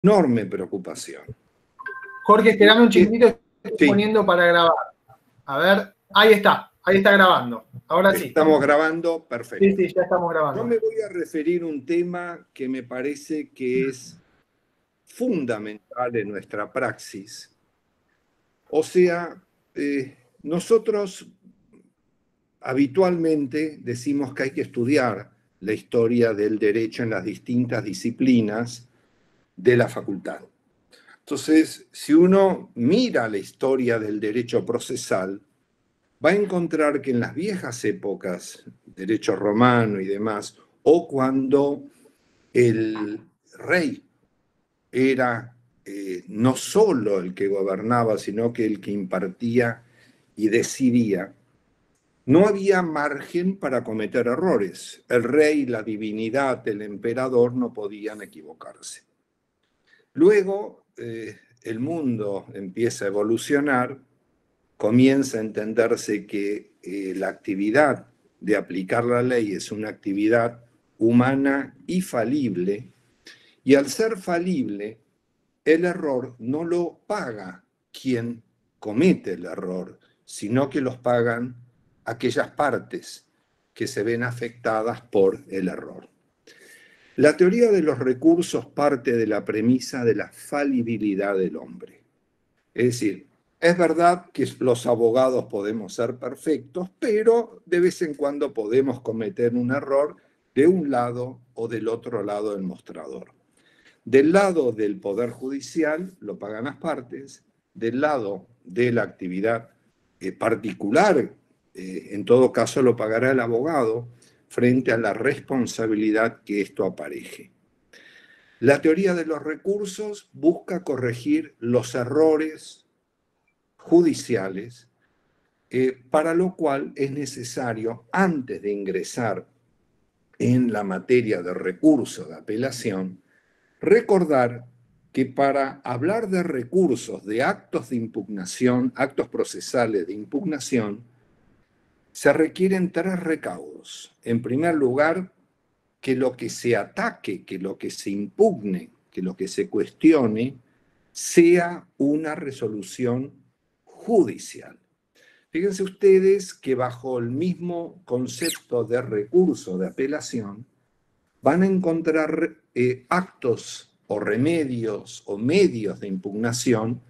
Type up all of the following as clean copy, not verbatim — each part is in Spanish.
enorme preocupación. Jorge, esperame un chiquitito, estoy Sí. poniendo para grabar. A ver, ahí está grabando. Ahora sí. Estamos grabando, perfecto. Sí, ya estamos grabando. Yo me voy a referir a un tema que me parece que es fundamental en nuestra praxis. O sea, nosotros habitualmente decimos que hay que estudiar la historia del derecho en las distintas disciplinas de la facultad. Entonces, si uno mira la historia del derecho procesal, va a encontrar que en las viejas épocas, derecho romano y demás, o cuando el rey era no solo el que gobernaba, sino que el que impartía y decidía, no había margen para cometer errores. El rey, la divinidad, el emperador no podían equivocarse. Luego, el mundo empieza a evolucionar, comienza a entenderse que la actividad de aplicar la ley es una actividad humana y falible, y al ser falible, el error no lo paga quien comete el error, sino que los pagan aquellas partes que se ven afectadas por el error. La teoría de los recursos parte de la premisa de la falibilidad del hombre. Es decir, es verdad que los abogados podemos ser perfectos, pero de vez en cuando podemos cometer un error de un lado o del otro lado del mostrador. Del lado del Poder Judicial lo pagan las partes, del lado de la actividad particular, en todo caso lo pagará el abogado frente a la responsabilidad que esto apareje. La teoría de los recursos busca corregir los errores judiciales, para lo cual es necesario, antes de ingresar en la materia de recursos de apelación, recordar que para hablar de recursos, de actos de impugnación, actos procesales de impugnación, se requieren tres recaudos. En primer lugar, que lo que se ataque, que lo que se impugne, que lo que se cuestione, sea una resolución judicial. Fíjense ustedes que bajo el mismo concepto de recurso de apelación van a encontrar actos o remedios o medios de impugnación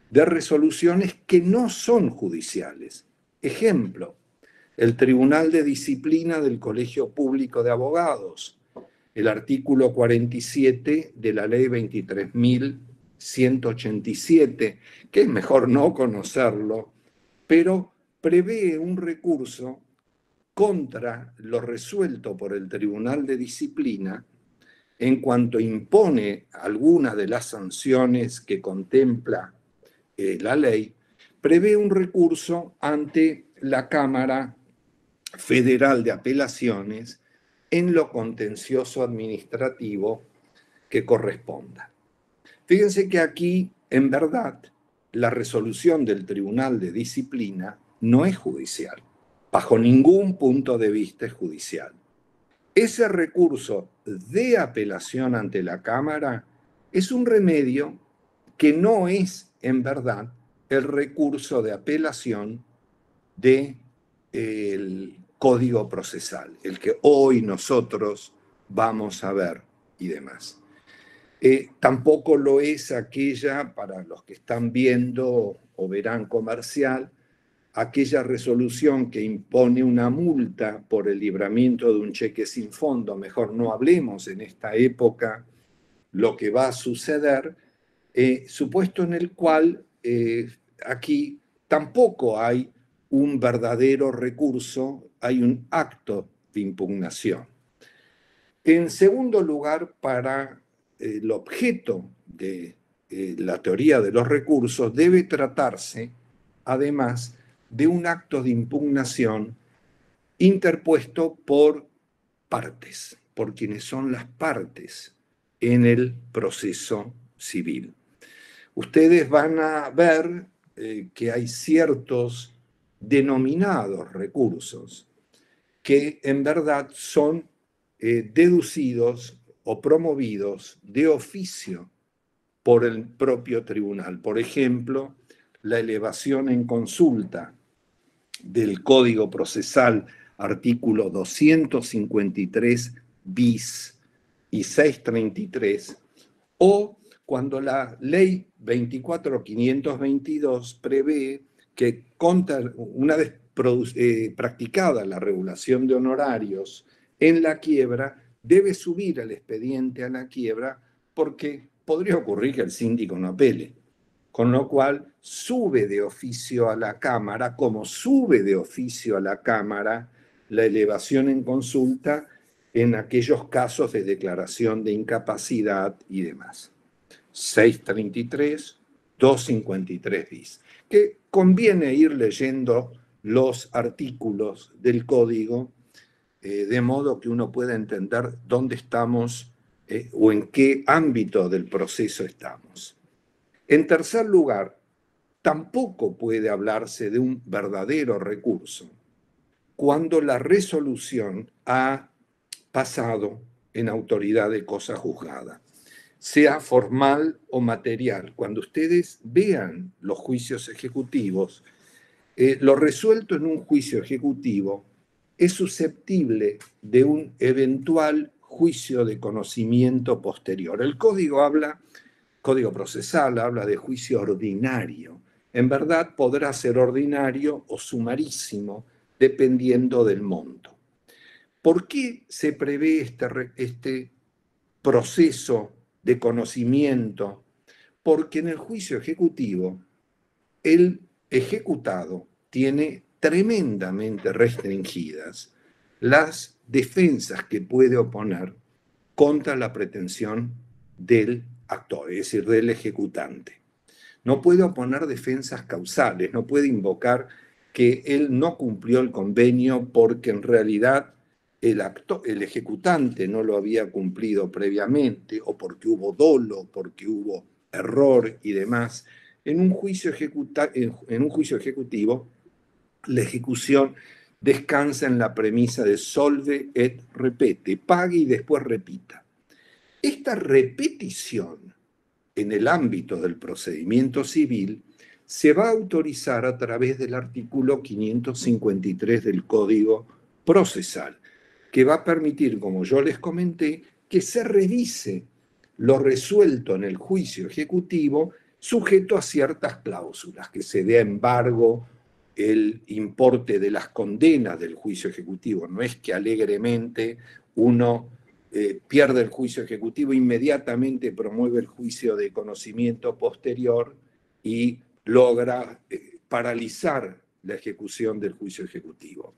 de resoluciones que no son judiciales. Ejemplo, el Tribunal de Disciplina del Colegio Público de Abogados, el artículo 47 de la Ley 23.187, que es mejor no conocerlo, pero prevé un recurso contra lo resuelto por el Tribunal de Disciplina en cuanto impone alguna de las sanciones que contempla la ley, prevé un recurso ante la Cámara Federal de Apelaciones en lo contencioso administrativo que corresponda. Fíjense que aquí, en verdad, la resolución del Tribunal de Disciplina no es judicial. Bajo ningún punto de vista es judicial. Ese recurso de apelación ante la Cámara es un remedio que no es, en verdad, el recurso de apelación del Código Procesal, el que hoy nosotros vamos a ver y demás. Tampoco lo es aquella, para los que están viendo o verán comercial, aquella resolución que impone una multa por el libramiento de un cheque sin fondo. Mejor no hablemos en esta época lo que va a suceder, supuesto en el cual aquí tampoco hay un verdadero recurso, hay un acto de impugnación. En segundo lugar, para el objeto de la teoría de los recursos debe tratarse, además, de un acto de impugnación interpuesto por partes, por quienes son las partes en el proceso civil. Ustedes van a ver que hay ciertos denominados recursos que en verdad son deducidos o promovidos de oficio por el propio tribunal. Por ejemplo, la elevación en consulta del Código Procesal, artículo 253 bis y 633, o cuando la ley 24.522 prevé que una vez practicada la regulación de honorarios en la quiebra, debe subir el expediente a la quiebra porque podría ocurrir que el síndico no apele. Con lo cual sube de oficio a la Cámara, como sube de oficio a la Cámara la elevación en consulta en aquellos casos de declaración de incapacidad y demás. 633, 253 bis. Que conviene ir leyendo los artículos del código de modo que uno pueda entender dónde estamos o en qué ámbito del proceso estamos. En tercer lugar, tampoco puede hablarse de un verdadero recurso cuando la resolución ha pasado en autoridad de cosa juzgada, sea formal o material. Cuando ustedes vean los juicios ejecutivos, lo resuelto en un juicio ejecutivo es susceptible de un eventual juicio de conocimiento posterior. El Código Procesal habla de juicio ordinario. En verdad podrá ser ordinario o sumarísimo, dependiendo del monto. ¿Por qué se prevé este proceso de conocimiento? Porque en el juicio ejecutivo, el ejecutado tiene tremendamente restringidas las defensas que puede oponer contra la pretensión del actor, es decir, del ejecutante. No puede oponer defensas causales, no puede invocar que él no cumplió el convenio porque en realidad el ejecutante no lo había cumplido previamente, o porque hubo dolo, porque hubo error y demás. En un juicio ejecutivo, la ejecución descansa en la premisa de solve et repete, pague y después repita. Esta repetición en el ámbito del procedimiento civil se va a autorizar a través del artículo 553 del Código Procesal, que va a permitir, como yo les comenté, que se revise lo resuelto en el juicio ejecutivo sujeto a ciertas cláusulas, que se dé embargo el importe de las condenas del juicio ejecutivo. No es que alegremente uno pierde el juicio ejecutivo, inmediatamente promueve el juicio de conocimiento posterior y logra paralizar la ejecución del juicio ejecutivo.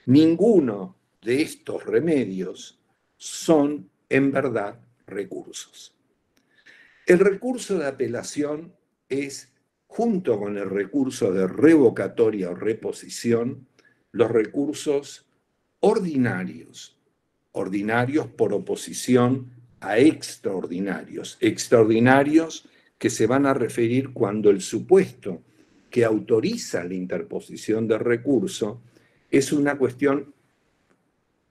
Ninguno de estos remedios son en verdad recursos. El recurso de apelación es, junto con el recurso de revocatoria o reposición, los recursos ordinarios por oposición a extraordinarios que se van a referir cuando el supuesto que autoriza la interposición del recurso es una cuestión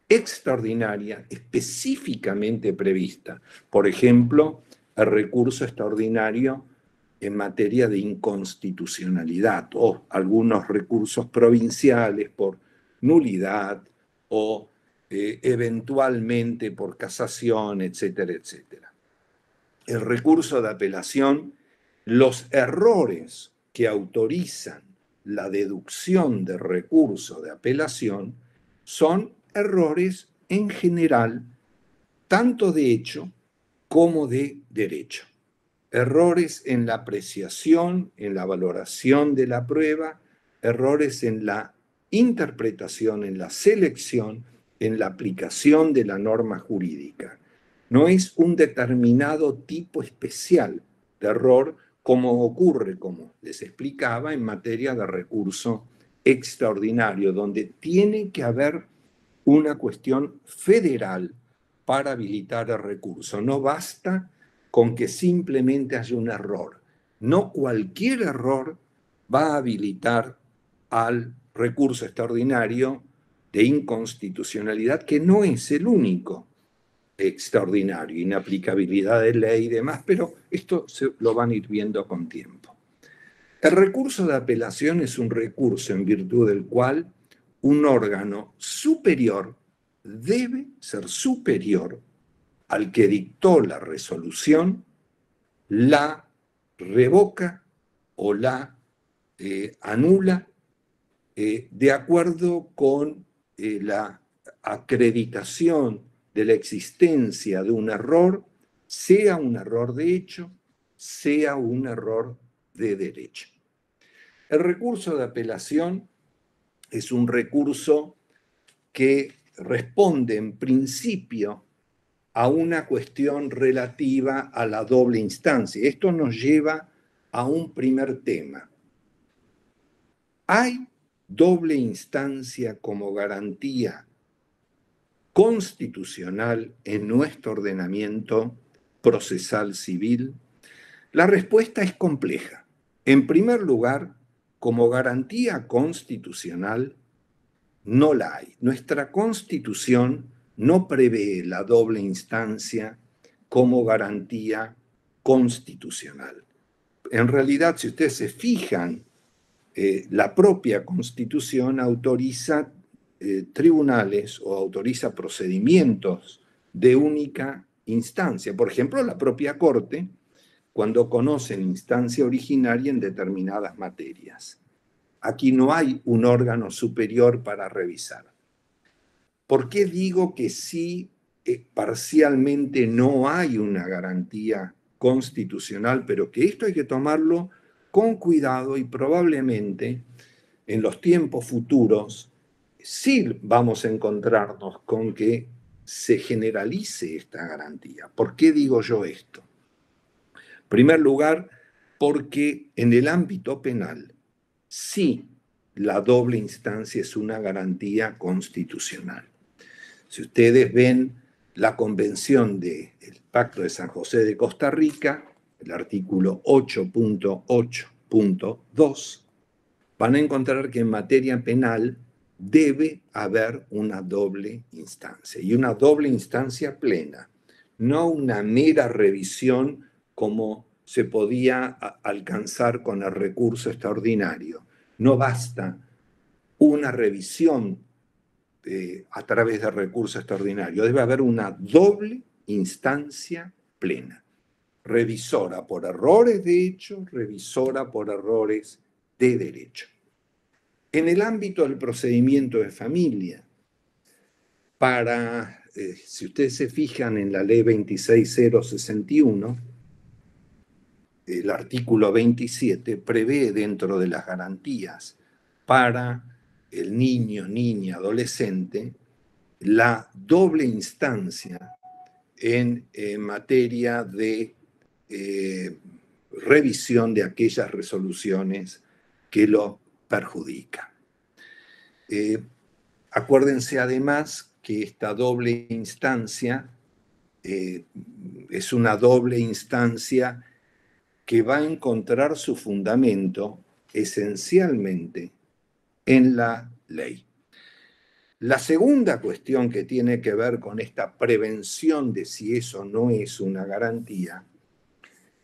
extraordinaria, específicamente prevista. Por ejemplo, el recurso extraordinario en materia de inconstitucionalidad o algunos recursos provinciales por nulidad o eventualmente por casación, etcétera, etcétera. El recurso de apelación, los errores que autorizan la deducción de recurso de apelación son errores en general, tanto de hecho como de derecho. Errores en la apreciación, en la valoración de la prueba, errores en la interpretación, en la selección, en la aplicación de la norma jurídica. No es un determinado tipo especial de error como ocurre, como les explicaba, en materia de recurso extraordinario, donde tiene que haber una cuestión federal para habilitar el recurso. No basta con que simplemente haya un error. No cualquier error va a habilitar al recurso extraordinario de inconstitucionalidad, que no es el único. extraordinario, inaplicabilidad de ley y demás, pero esto lo van a ir viendo con tiempo. El recurso de apelación es un recurso en virtud del cual un órgano superior debe ser superior al que dictó la resolución, la revoca o la anula de acuerdo con la acreditación de la existencia de un error, sea un error de hecho, sea un error de derecho. El recurso de apelación es un recurso que responde en principio a una cuestión relativa a la doble instancia. Esto nos lleva a un primer tema. ¿Hay doble instancia como garantía constitucional en nuestro ordenamiento procesal civil? La respuesta es compleja. En primer lugar, como garantía constitucional, no la hay. Nuestra Constitución no prevé la doble instancia como garantía constitucional. En realidad, si ustedes se fijan, la propia Constitución autoriza tribunales o autoriza procedimientos de única instancia. Por ejemplo, la propia Corte, cuando conocen instancia originaria en determinadas materias. Aquí no hay un órgano superior para revisar. ¿Por qué digo que sí, parcialmente no hay una garantía constitucional, pero que esto hay que tomarlo con cuidado y probablemente en los tiempos futuros sí vamos a encontrarnos con que se generalice esta garantía? ¿Por qué digo yo esto? En primer lugar, porque en el ámbito penal sí la doble instancia es una garantía constitucional. Si ustedes ven la Convención del Pacto de San José de Costa Rica, el artículo 8.8.2, van a encontrar que en materia penal debe haber una doble instancia, y una doble instancia plena, no una mera revisión como se podía alcanzar con el recurso extraordinario. No basta una revisión a través del recurso extraordinario, debe haber una doble instancia plena, revisora por errores de hecho, revisora por errores de derecho. En el ámbito del procedimiento de familia, si ustedes se fijan en la ley 26061, el artículo 27 prevé dentro de las garantías para el niño, niña, adolescente, la doble instancia en materia de revisión de aquellas resoluciones que lo perjudican. Acuérdense además que esta doble instancia es una doble instancia que va a encontrar su fundamento esencialmente en la ley. La segunda cuestión que tiene que ver con esta prevención de si eso no es una garantía,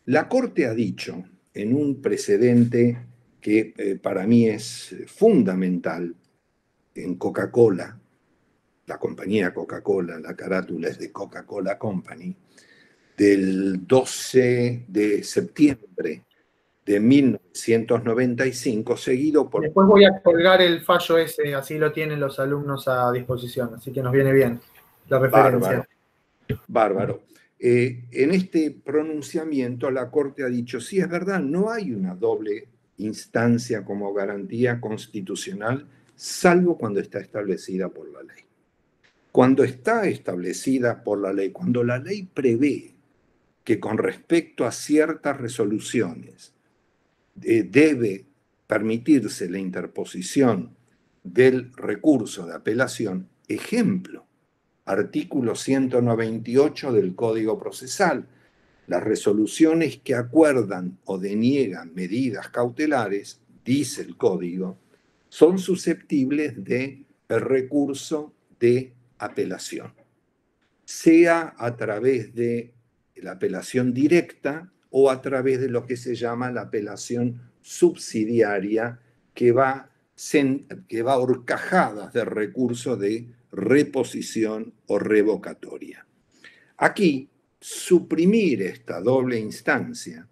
la Corte ha dicho en un precedente que para mí es fundamental en Coca-Cola, la compañía Coca-Cola, la carátula es de Coca-Cola Company, del 12 de septiembre de 1995, seguido por... Después voy a colgar el fallo ese, así lo tienen los alumnos a disposición, así que nos viene bien la referencia. Bárbaro, bárbaro. En este pronunciamiento la Corte ha dicho, sí, es verdad, no hay una doble instancia como garantía constitucional, salvo cuando está establecida por la ley. Cuando está establecida por la ley, cuando la ley prevé que con respecto a ciertas resoluciones debe permitirse la interposición del recurso de apelación, ejemplo, artículo 198 del Código Procesal, las resoluciones que acuerdan o deniegan medidas cautelares, dice el Código, son susceptibles del recurso de apelación. sea a través de la apelación directa o a través de lo que se llama la apelación subsidiaria, que va horcajadas de recursos de reposición o revocatoria. Aquí, suprimir esta doble instancia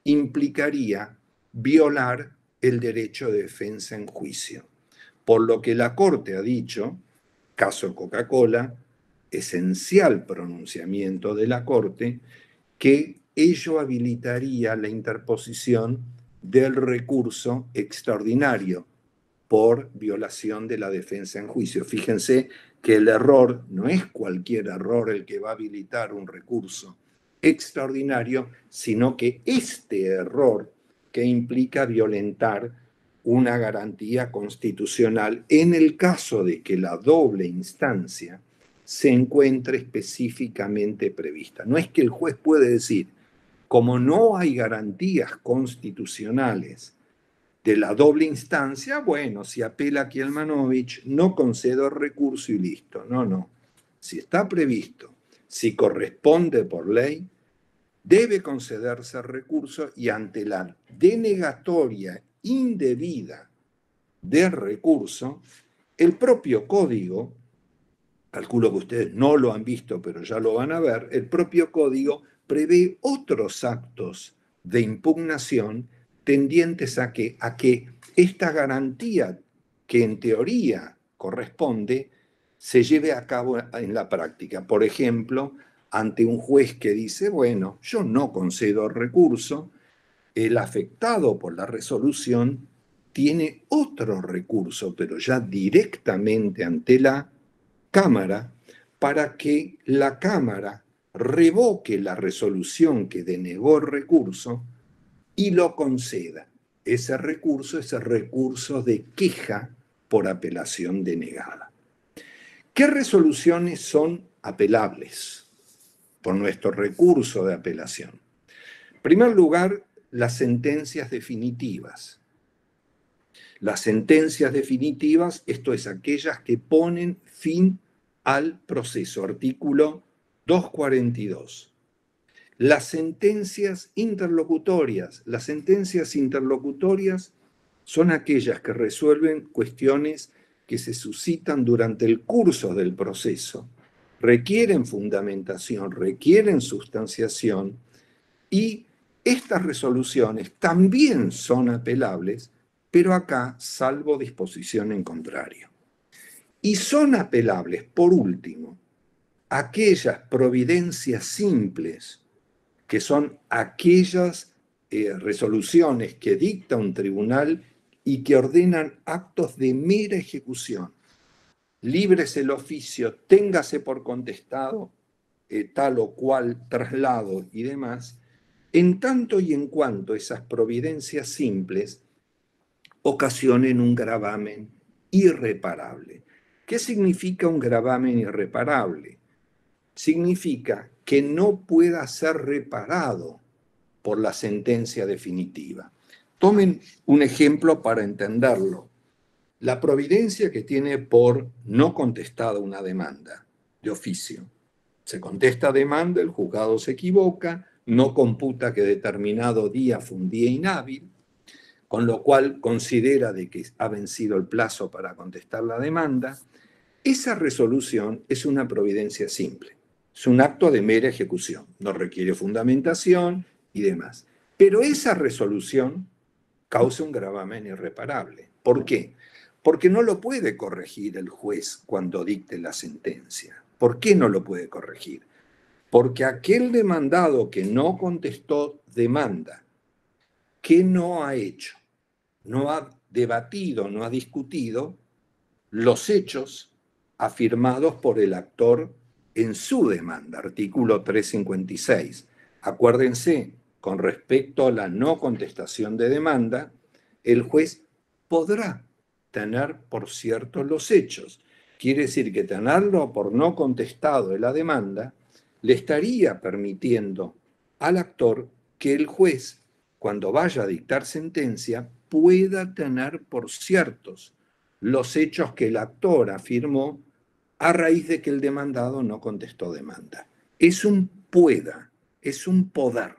implicaría violar el derecho de defensa en juicio, por lo que la Corte ha dicho, caso Coca-Cola, esencial pronunciamiento de la Corte, que ello habilitaría la interposición del recurso extraordinario por violación de la defensa en juicio. Fíjense que el error no es cualquier error el que va a habilitar un recurso extraordinario, sino que este error que implica violentar una garantía constitucional en el caso de que la doble instancia se encuentre específicamente prevista. No es que el juez puede decir, como no hay garantías constitucionales de la doble instancia, bueno, si apela Kielmanovich, no concedo recurso y listo. No, no. Si está previsto, si corresponde por ley, debe concederse recurso y ante la denegatoria indebida del recurso, el propio código, calculo que ustedes no lo han visto, pero ya lo van a ver, el propio código prevé otros actos de impugnación tendientes a que esta garantía que en teoría corresponde se lleve a cabo en la práctica. Por ejemplo, ante un juez que dice, bueno, yo no concedo recurso, el afectado por la resolución tiene otro recurso, pero ya directamente ante la Cámara, para que la Cámara revoque la resolución que denegó el recurso y lo conceda. Ese recurso de queja por apelación denegada. ¿Qué resoluciones son apelables por nuestro recurso de apelación? En primer lugar, las sentencias definitivas. Las sentencias definitivas, esto es, aquellas que ponen fin al proceso, artículo 242. Las sentencias interlocutorias. Las sentencias interlocutorias son aquellas que resuelven cuestiones que se suscitan durante el curso del proceso, requieren fundamentación, requieren sustanciación, y estas resoluciones también son apelables, pero acá salvo disposición en contrario. Y son apelables, por último, aquellas providencias simples, que son aquellas resoluciones que dicta un tribunal y que ordenan actos de mera ejecución. Líbrese el oficio, téngase por contestado tal o cual traslado y demás, en tanto y en cuanto esas providencias simples ocasionen un gravamen irreparable. ¿Qué significa un gravamen irreparable? Significa que no pueda ser reparado por la sentencia definitiva. Tomen un ejemplo para entenderlo. La providencia que tiene por no contestada una demanda de oficio. Se contesta demanda, el juzgado se equivoca, no computa que determinado día fue un día inhábil, con lo cual considera de que ha vencido el plazo para contestar la demanda. Esa resolución es una providencia simple. Es un acto de mera ejecución, no requiere fundamentación y demás. Pero esa resolución causa un gravamen irreparable. ¿Por qué? Porque no lo puede corregir el juez cuando dicte la sentencia. ¿Por qué no lo puede corregir? Porque aquel demandado que no contestó demanda, ¿qué no ha hecho? No ha debatido, no ha discutido los hechos afirmados por el actor en su demanda, artículo 356. Acuérdense, con respecto a la no contestación de demanda, el juez podrá tener por cierto los hechos. Quiere decir que tenerlo por no contestado de la demanda le estaría permitiendo al actor que el juez, cuando vaya a dictar sentencia, pueda tener por ciertos los hechos que el actor afirmó a raíz de que el demandado no contestó demanda. Es un pueda, es un poder.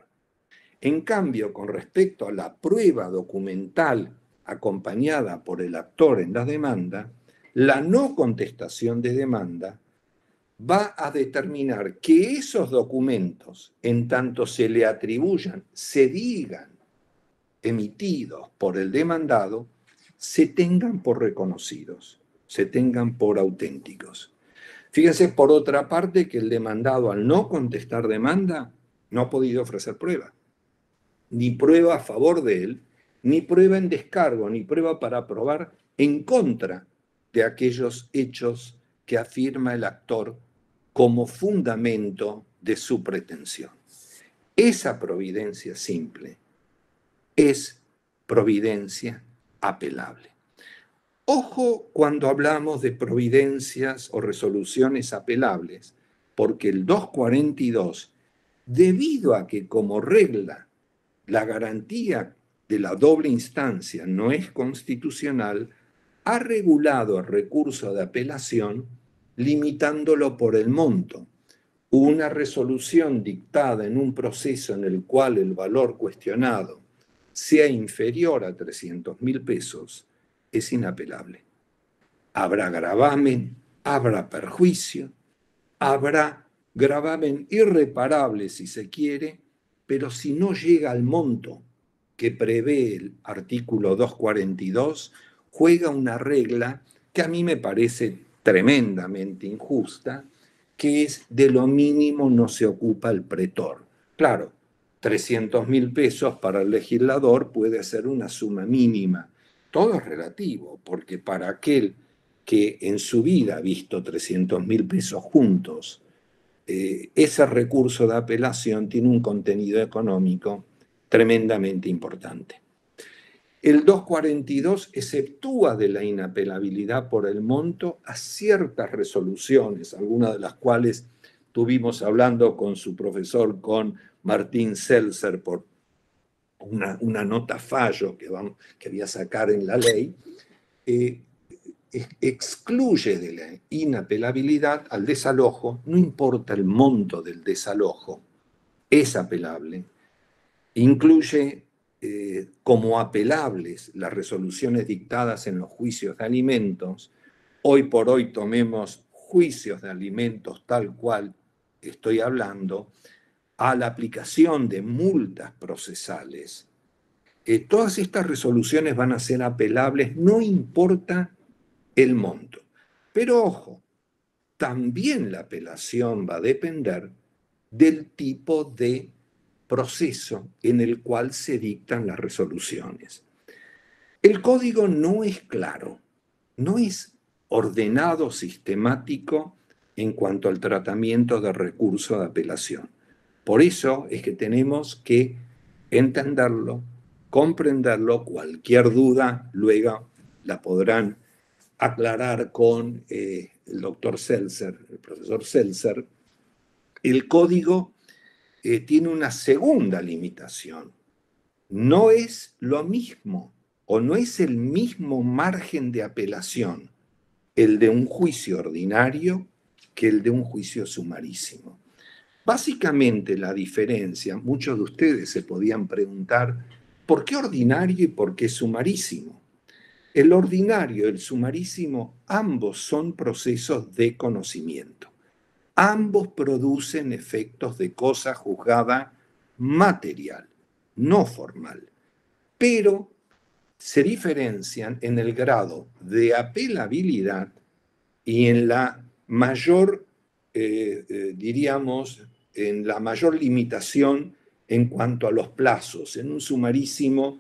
En cambio, con respecto a la prueba documental acompañada por el actor en la demanda, la no contestación de demanda va a determinar que esos documentos, en tanto se le atribuyan, se digan emitidos por el demandado, se tengan por reconocidos, se tengan por auténticos. Fíjense, por otra parte, que el demandado, al no contestar demanda, no ha podido ofrecer prueba. Ni prueba a favor de él, ni prueba en descargo, ni prueba para probar en contra de aquellos hechos que afirma el actor como fundamento de su pretensión. Esa providencia simple es providencia apelable. Ojo cuando hablamos de providencias o resoluciones apelables, porque el 242, debido a que como regla la garantía de la doble instancia no es constitucional, ha regulado el recurso de apelación limitándolo por el monto. Una resolución dictada en un proceso en el cual el valor cuestionado sea inferior a 300.000 pesos es inapelable. Habrá gravamen, habrá perjuicio, habrá gravamen irreparable si se quiere, pero si no llega al monto que prevé el artículo 242, juega una regla que a mí me parece tremendamente injusta, que es de lo mínimo no se ocupa el pretor. Claro, 300.000 pesos para el legislador puede ser una suma mínima. Todo es relativo, porque para aquel que en su vida ha visto 300.000 pesos juntos, ese recurso de apelación tiene un contenido económico tremendamente importante. El 242 exceptúa de la inapelabilidad por el monto a ciertas resoluciones, algunas de las cuales tuvimos hablando con su profesor, con Martín Seltzer, por una nota fallo que voy a sacar en la ley, excluye de la inapelabilidad al desalojo, no importa el monto del desalojo, es apelable, incluye como apelables las resoluciones dictadas en los juicios de alimentos. Hoy por hoy tomemos juicios de alimentos tal cual estoy hablando, a la aplicación de multas procesales. Todas estas resoluciones van a ser apelables, no importa el monto. Pero ojo, también la apelación va a depender del tipo de proceso en el cual se dictan las resoluciones. El código no es claro, no es ordenado, sistemático en cuanto al tratamiento de recurso de apelación. Por eso es que tenemos que entenderlo, comprenderlo. Cualquier duda luego la podrán aclarar con el doctor Seltzer, el profesor Seltzer. El código tiene una segunda limitación. No es lo mismo o no es el mismo margen de apelación el de un juicio ordinario que el de un juicio sumarísimo. Básicamente la diferencia, muchos de ustedes se podían preguntar, ¿por qué ordinario y por qué sumarísimo? El ordinario y el sumarísimo, ambos son procesos de conocimiento. Ambos producen efectos de cosa juzgada material, no formal, pero se diferencian en el grado de apelabilidad y en la mayor, diríamos, en la mayor limitación en cuanto a los plazos. En un sumarísimo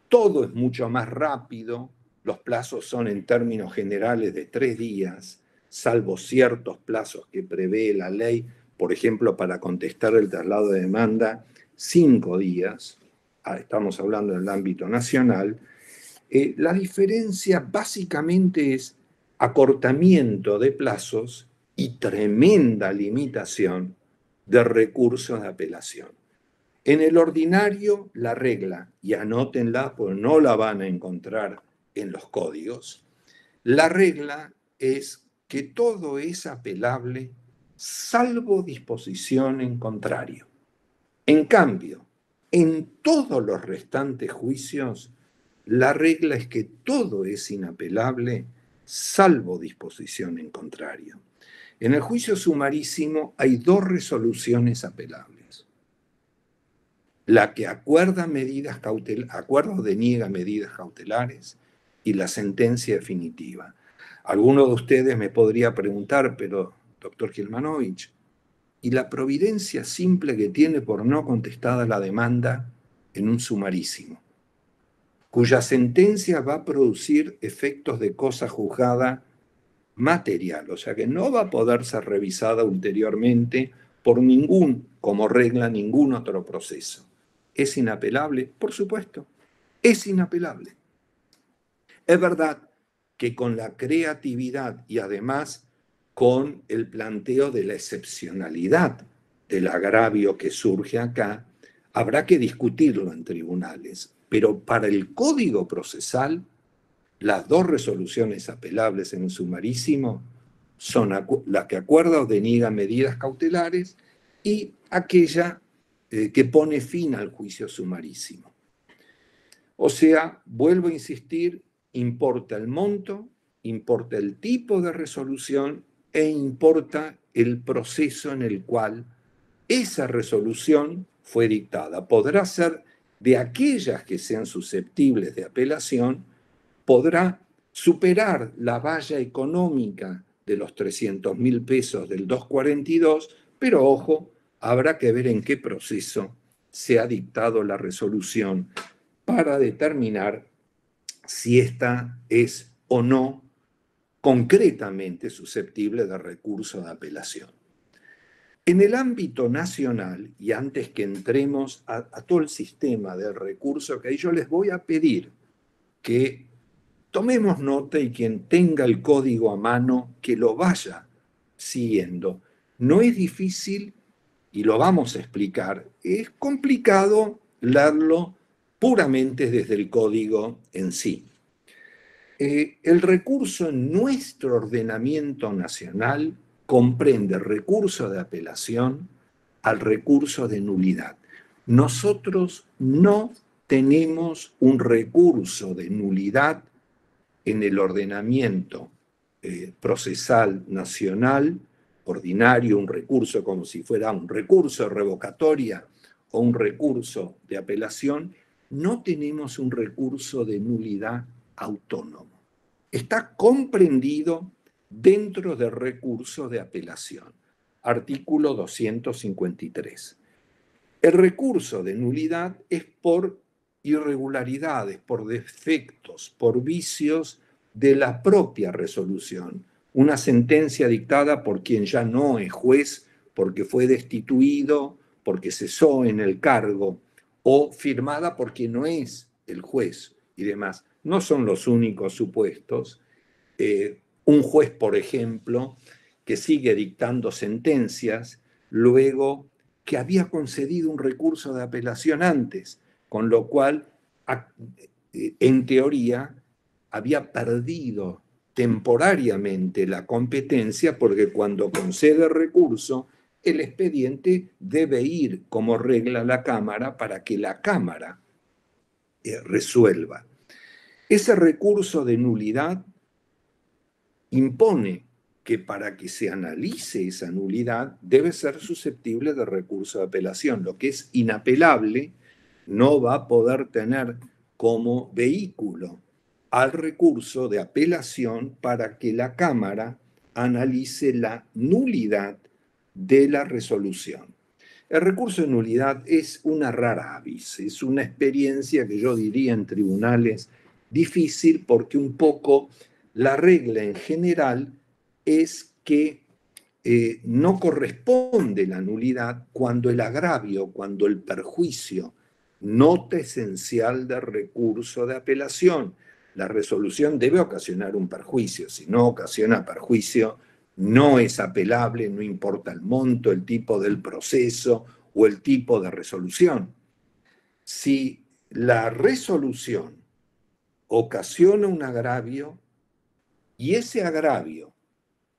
todo es mucho más rápido, los plazos son en términos generales de 3 días, salvo ciertos plazos que prevé la ley, por ejemplo, para contestar el traslado de demanda, 5 días, estamos hablando en el ámbito nacional. La diferencia básicamente es acortamiento de plazos y tremenda limitación de recursos de apelación. En el ordinario, la regla, y anótenla porque no la van a encontrar en los códigos, la regla es que todo es apelable salvo disposición en contrario. En cambio, en todos los restantes juicios, la regla es que todo es inapelable salvo disposición en contrario. En el juicio sumarísimo hay dos resoluciones apelables. La que acuerda o deniega medidas cautelares y la sentencia definitiva. Alguno de ustedes me podría preguntar, pero doctor Gilmanovich, ¿y la providencia simple que tiene por no contestada la demanda en un sumarísimo, cuya sentencia va a producir efectos de cosa juzgada material, o sea que no va a poder ser revisada ulteriormente por como regla, ningún otro proceso? ¿Es inapelable? Por supuesto, es inapelable. Es verdad que con la creatividad y además con el planteo de la excepcionalidad del agravio que surge acá, habrá que discutirlo en tribunales, pero para el Código Procesal, las dos resoluciones apelables en un sumarísimo son la que acuerda o deniega medidas cautelares y aquella que pone fin al juicio sumarísimo. O sea, vuelvo a insistir, importa el monto, importa el tipo de resolución e importa el proceso en el cual esa resolución fue dictada. Podrá ser de aquellas que sean susceptibles de apelación, podrá superar la valla económica de los 300.000 pesos del 242, pero ojo, habrá que ver en qué proceso se ha dictado la resolución para determinar si esta es o no concretamente susceptible de recurso de apelación. En el ámbito nacional, y antes que entremos a todo el sistema del recurso, que ahí yo les voy a pedir que tomemos nota y quien tenga el código a mano, que lo vaya siguiendo. No es difícil y lo vamos a explicar. Es complicado leerlo puramente desde el código en sí. El recurso en nuestro ordenamiento nacional comprende recurso de apelación al recurso de nulidad. Nosotros no tenemos un recurso de nulidad en el ordenamiento procesal nacional ordinario, un recurso como si fuera un recurso de revocatoria o un recurso de apelación. No tenemos un recurso de nulidad autónomo. Está comprendido dentro del recurso de apelación. Artículo 253. El recurso de nulidad es por irregularidades, por defectos, por vicios de la propia resolución. Una sentencia dictada por quien ya no es juez porque fue destituido, porque cesó en el cargo, o firmada por quien no es el juez y demás. No son los únicos supuestos. Un juez, por ejemplo, que sigue dictando sentencias, luego que había concedido un recurso de apelación antes, con lo cual, en teoría, había perdido temporariamente la competencia, porque cuando concede recurso, el expediente debe ir como regla a la Cámara para que la Cámara resuelva. Ese recurso de nulidad impone que para que se analice esa nulidad debe ser susceptible de recurso de apelación. Lo que es inapelable no va a poder tener como vehículo al recurso de apelación para que la Cámara analice la nulidad de la resolución. El recurso de nulidad es una rara avis, es una experiencia que yo diría en tribunales difícil, porque un poco la regla en general es que no corresponde la nulidad cuando el agravio, cuando el perjuicio, nota esencial del recurso de apelación. La resolución debe ocasionar un perjuicio. Si no ocasiona perjuicio, no es apelable, no importa el monto, el tipo del proceso o el tipo de resolución. Si la resolución ocasiona un agravio y ese agravio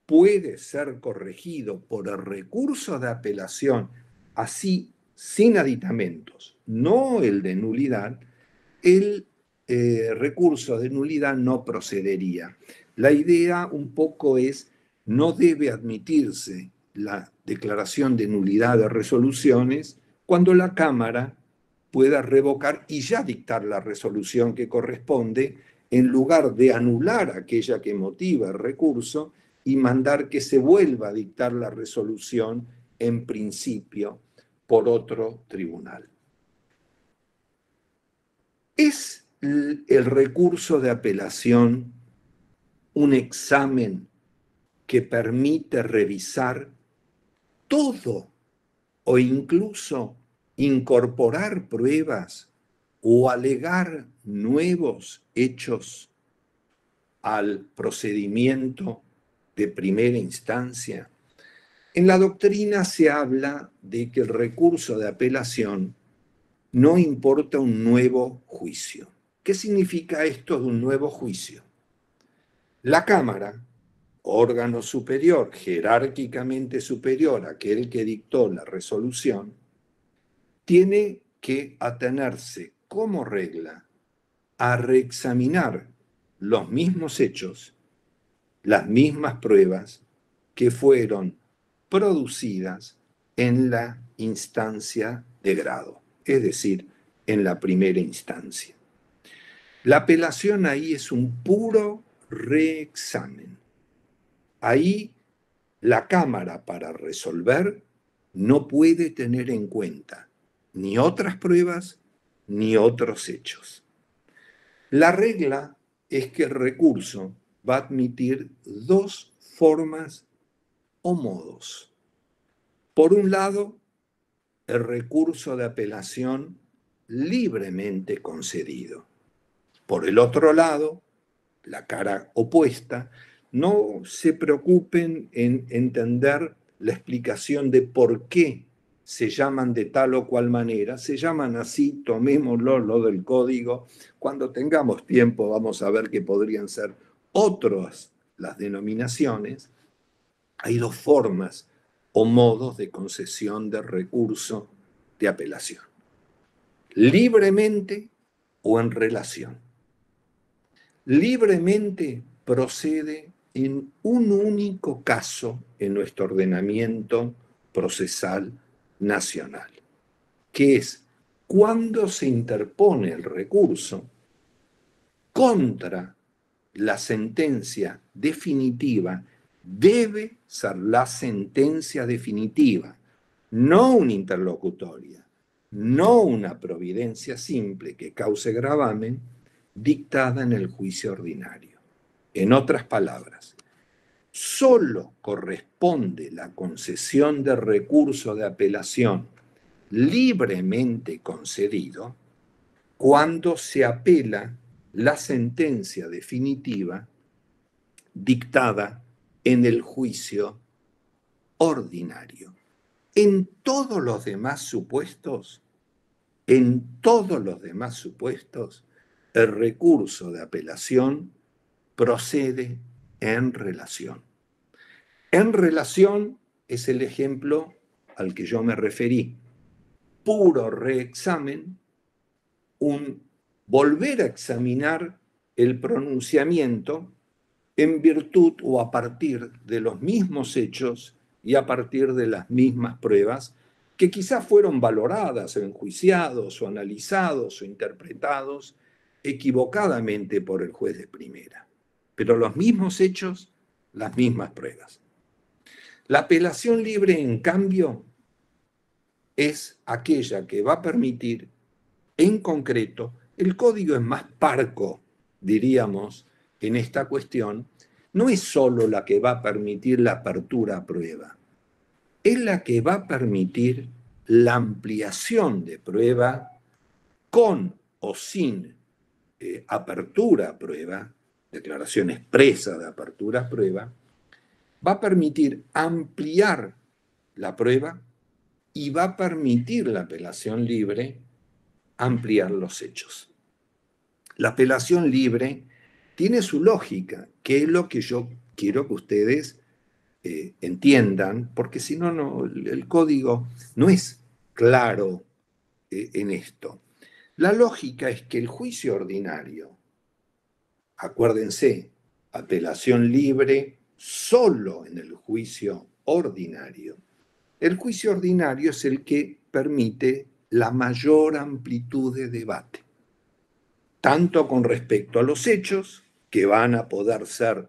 puede ser corregido por el recurso de apelación, así sin aditamentos, no el de nulidad, el recurso de nulidad no procedería. La idea un poco es, no debe admitirse la declaración de nulidad de resoluciones cuando la Cámara pueda revocar y ya dictar la resolución que corresponde, en lugar de anular aquella que motiva el recurso y mandar que se vuelva a dictar la resolución en principio por otro tribunal. ¿Es el recurso de apelación un examen que permite revisar todo o incluso incorporar pruebas o alegar nuevos hechos al procedimiento de primera instancia? En la doctrina se habla de que el recurso de apelación no importa un nuevo juicio. ¿Qué significa esto de un nuevo juicio? La Cámara, órgano superior, jerárquicamente superior a aquel que dictó la resolución, tiene que atenerse como regla a reexaminar los mismos hechos, las mismas pruebas que fueron producidas en la instancia de grado, es decir, en la primera instancia. La apelación ahí es un puro reexamen. Ahí la Cámara, para resolver, no puede tener en cuenta ni otras pruebas ni otros hechos. La regla es que el recurso va a admitir dos formas o modos. Por un lado, el recurso de apelación libremente concedido. Por el otro lado, la cara opuesta, no se preocupen en entender la explicación de por qué se llaman de tal o cual manera. Se llaman así, tomémoslo lo del código. Cuando tengamos tiempo vamos a ver que podrían ser otras las denominaciones. Hay dos formas o modos de concesión de recurso de apelación: libremente o en relación. Libremente procede en un único caso en nuestro ordenamiento procesal nacional, que es cuando se interpone el recurso contra la sentencia definitiva. Debe ser la sentencia definitiva, no una interlocutoria, no una providencia simple que cause gravamen dictada en el juicio ordinario. En otras palabras, solo corresponde la concesión de recurso de apelación libremente concedido cuando se apela la sentencia definitiva dictada en el juicio ordinario. En todos los demás supuestos, el recurso de apelación procede en relación. En relación es el ejemplo al que yo me referí. Puro reexamen, un volver a examinar el pronunciamiento en virtud o a partir de los mismos hechos y a partir de las mismas pruebas que quizás fueron valoradas, o enjuiciados, o analizados, o interpretados equivocadamente por el juez de primera. Pero los mismos hechos, las mismas pruebas. La apelación libre, en cambio, es aquella que va a permitir, en concreto, el código es más parco, diríamos, en esta cuestión, no es solo la que va a permitir la apertura a prueba, es la que va a permitir la ampliación de prueba con o sin apertura a prueba, declaración expresa de apertura a prueba, va a permitir ampliar la prueba y va a permitir la apelación libre ampliar los hechos. La apelación libre tiene su lógica, que es lo que yo quiero que ustedes entiendan, porque si no, el código no es claro en esto. La lógica es que el juicio ordinario, acuérdense, apelación libre solo en el juicio ordinario. El juicio ordinario es el que permite la mayor amplitud de debate, tanto con respecto a los hechos, que van a poder ser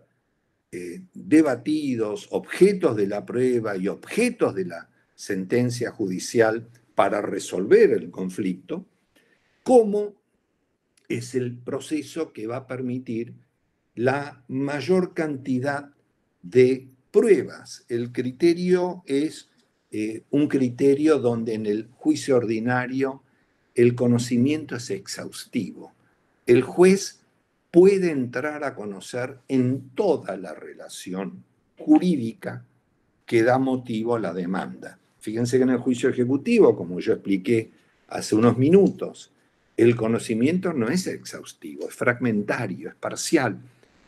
debatidos, objetos de la prueba y objetos de la sentencia judicial para resolver el conflicto, como es el proceso que va a permitir la mayor cantidad de pruebas. El criterio es un criterio donde en el juicio ordinario el conocimiento es exhaustivo. El juez puede entrar a conocer en toda la relación jurídica que da motivo a la demanda. Fíjense que en el juicio ejecutivo, como yo expliqué hace unos minutos, el conocimiento no es exhaustivo, es fragmentario, es parcial.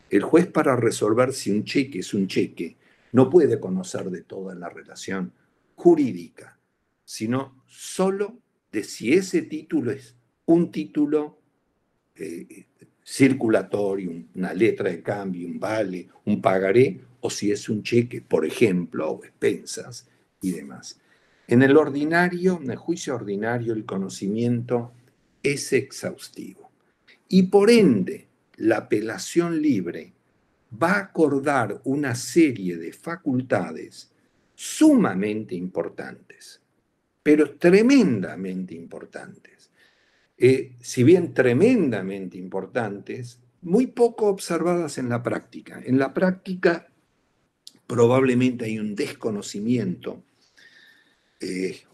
El juez, para resolver si un cheque es un cheque, no puede conocer de toda la relación jurídica, sino solo de si ese título es un título circulatorio, una letra de cambio, un vale, un pagaré, o si es un cheque, por ejemplo, o expensas y demás. En el ordinario, en el juicio ordinario, el conocimiento es exhaustivo. Y por ende, la apelación libre va a acordar una serie de facultades sumamente importantes, pero tremendamente importantes. Si bien tremendamente importantes, muy poco observadas en la práctica. En la práctica probablemente hay un desconocimiento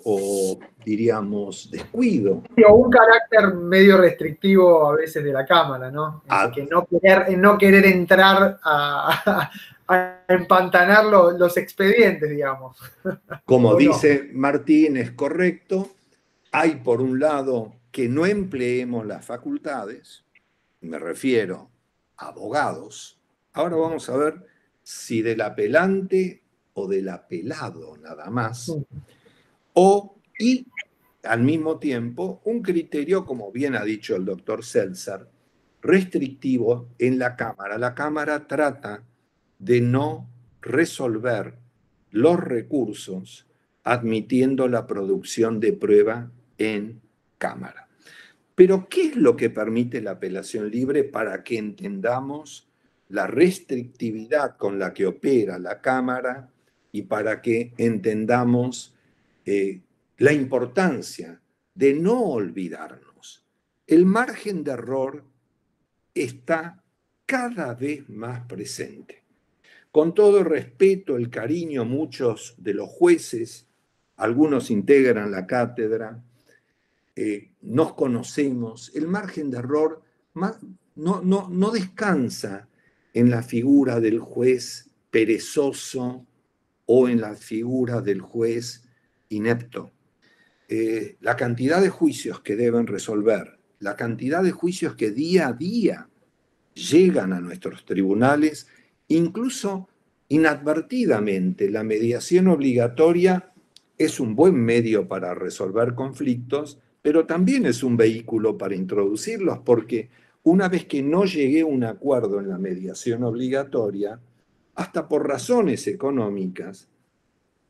o diríamos descuido. O un carácter medio restrictivo a veces de la Cámara, ¿no? En no querer entrar a empantanar los expedientes, digamos. Como dice Martín, es correcto. Hay por un lado que no empleemos las facultades, me refiero a abogados. Ahora vamos a ver si del apelante o del apelado nada más, y al mismo tiempo un criterio, como bien ha dicho el doctor Seltzer, restrictivo en la Cámara. La Cámara trata de no resolver los recursos admitiendo la producción de prueba en Cámara. Pero, ¿qué es lo que permite la apelación libre para que entendamos la restrictividad con la que opera la Cámara y para que entendamos la importancia de no olvidarnos? El margen de error está cada vez más presente. Con todo el respeto, el cariño, muchos de los jueces, algunos integran la cátedra, nos conocemos, el margen de error no descansa en la figura del juez perezoso o en la figura del juez inepto. La cantidad de juicios que deben resolver, la cantidad de juicios que día a día llegan a nuestros tribunales, incluso inadvertidamente, la mediación obligatoria es un buen medio para resolver conflictos, pero también es un vehículo para introducirlos, porque una vez que no llegué a un acuerdo en la mediación obligatoria, hasta por razones económicas,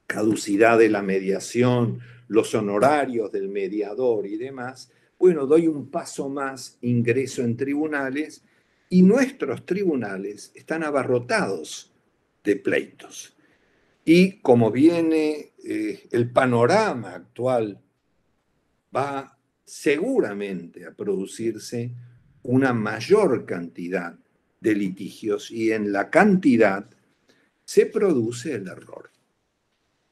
caducidad de la mediación, los honorarios del mediador y demás, bueno, doy un paso más, ingreso en tribunales, y nuestros tribunales están abarrotados de pleitos. Y como viene el panorama actual, va seguramente a producirse una mayor cantidad de litigios y en la cantidad se produce el error.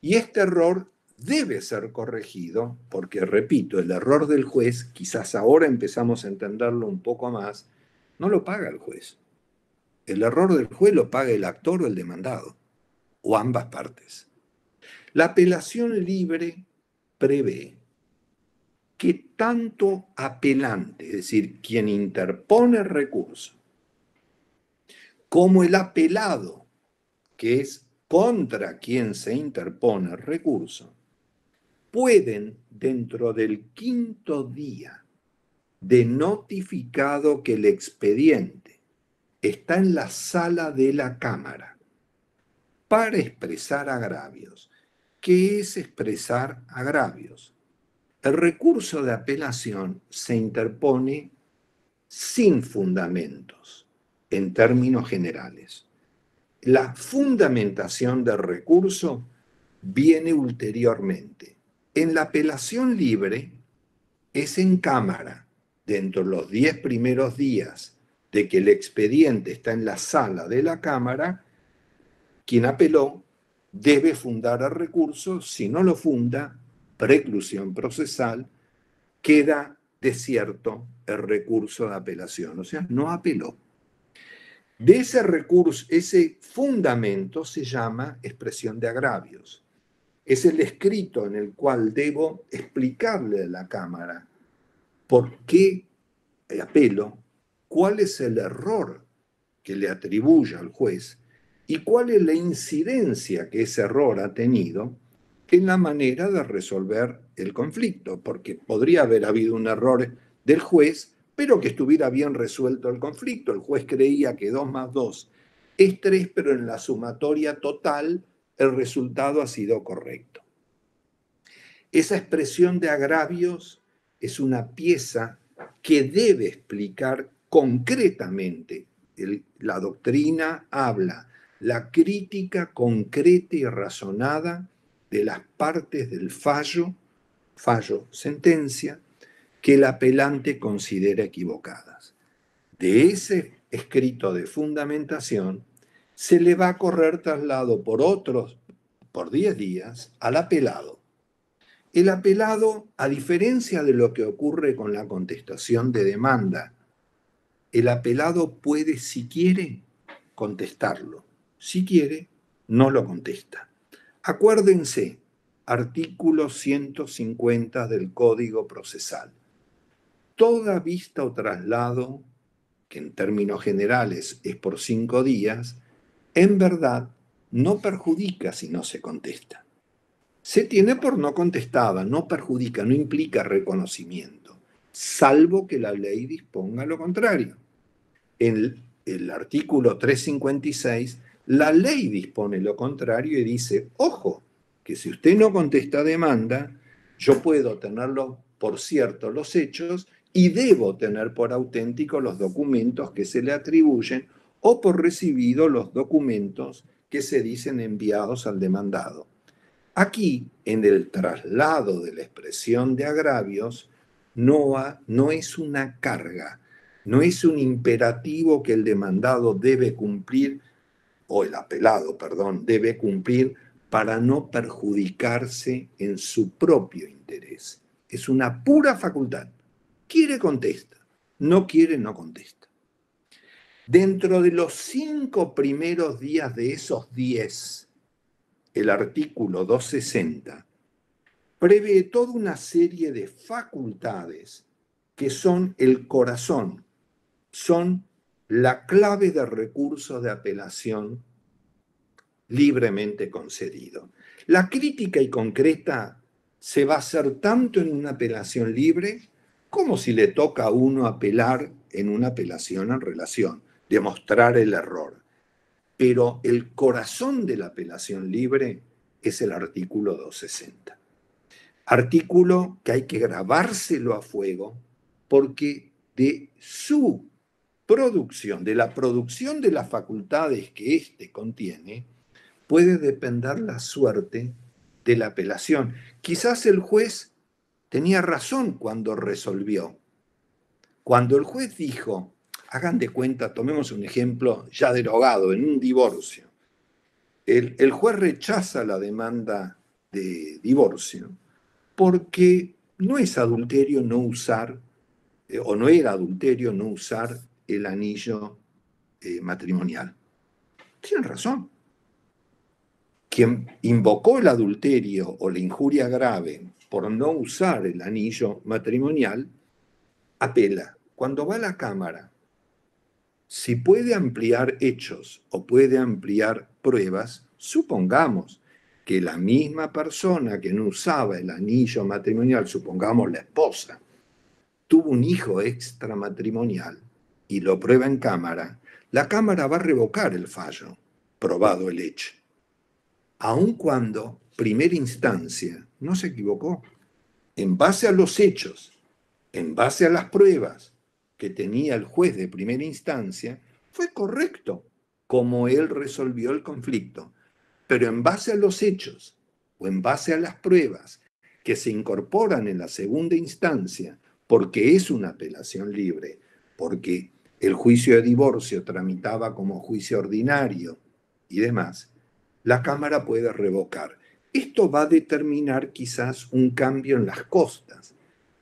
Y este error debe ser corregido porque, repito, el error del juez, quizás ahora empezamos a entenderlo un poco más, no lo paga el juez. El error del juez lo paga el actor o el demandado, o ambas partes. La apelación libre prevé que tanto apelante, es decir, quien interpone el recurso, como el apelado, que es contra quien se interpone el recurso, pueden, dentro del 5º día de notificado que el expediente está en la sala de la Cámara para expresar agravios. ¿Qué es expresar agravios? El recurso de apelación se interpone sin fundamentos, en términos generales. La fundamentación del recurso viene ulteriormente. En la apelación libre es en cámara, dentro de los 10 primeros días de que el expediente está en la sala de la Cámara, quien apeló debe fundar el recurso. Si no lo funda, preclusión procesal, queda desierto el recurso de apelación, o sea, no apeló. De ese recurso, ese fundamento se llama expresión de agravios. Es el escrito en el cual debo explicarle a la Cámara por qué apelo, cuál es el error que le atribuye al juez y cuál es la incidencia que ese error ha tenido en la manera de resolver el conflicto, porque podría haber habido un error del juez, pero que estuviera bien resuelto el conflicto. El juez creía que 2 más 2 es 3, pero en la sumatoria total el resultado ha sido correcto. Esa expresión de agravios es una pieza que debe explicar concretamente. La doctrina habla la crítica concreta y razonada de las partes del fallo, sentencia, que el apelante considera equivocadas. De ese escrito de fundamentación se le va a correr traslado por 10 días al apelado. El apelado, a diferencia de lo que ocurre con la contestación de demanda, el apelado puede, si quiere, contestarlo. Si quiere, no lo contesta. Acuérdense, artículo 150 del Código Procesal. Toda vista o traslado, que en términos generales es por 5 días, en verdad no perjudica si no se contesta. Se tiene por no contestada, no perjudica, no implica reconocimiento, salvo que la ley disponga lo contrario. En el artículo 356, la ley dispone lo contrario y dice, ojo, que si usted no contesta demanda, yo puedo tenerlo por cierto los hechos y debo tener por auténticos los documentos que se le atribuyen o por recibido los documentos que se dicen enviados al demandado. Aquí, en el traslado de la expresión de agravios, no es una carga, no es un imperativo que el demandado debe cumplir, o el apelado, perdón, debe cumplir para no perjudicarse en su propio interés. Es una pura facultad. Quiere, contesta. No quiere, no contesta. Dentro de los 5 primeros días de esos 10, el artículo 260 prevé toda una serie de facultades que son el corazón, son la clave de recurso de apelación libremente concedido. La crítica y concreta se va a hacer tanto en una apelación libre como si le toca a uno apelar en una apelación en relación, demostrar el error. Pero el corazón de la apelación libre es el artículo 260. Artículo que hay que grabárselo a fuego porque de su producción, de la producción de las facultades que éste contiene, puede depender la suerte de la apelación. Quizás el juez tenía razón cuando resolvió. Cuando el juez dijo, hagan de cuenta, tomemos un ejemplo ya derogado, en un divorcio. El juez rechaza la demanda de divorcio porque no es adulterio no usar, o no era adulterio no usar el anillo matrimonial. Tienen razón. Quien invocó el adulterio o la injuria grave por no usar el anillo matrimonial, apela. Cuando va a la Cámara, si puede ampliar hechos o puede ampliar pruebas, Supongamos que la misma persona que no usaba el anillo matrimonial, supongamos la esposa, tuvo un hijo extramatrimonial y lo prueba en cámara, la cámara va a revocar el fallo, probado el hecho. Aun cuando, primera instancia, no se equivocó. En base a los hechos, en base a las pruebas que tenía el juez de primera instancia, fue correcto como él resolvió el conflicto. Pero en base a los hechos o en base a las pruebas que se incorporan en la segunda instancia, porque es una apelación libre, porque el juicio de divorcio tramitaba como juicio ordinario y demás, la Cámara puede revocar. Esto va a determinar quizás un cambio en las costas.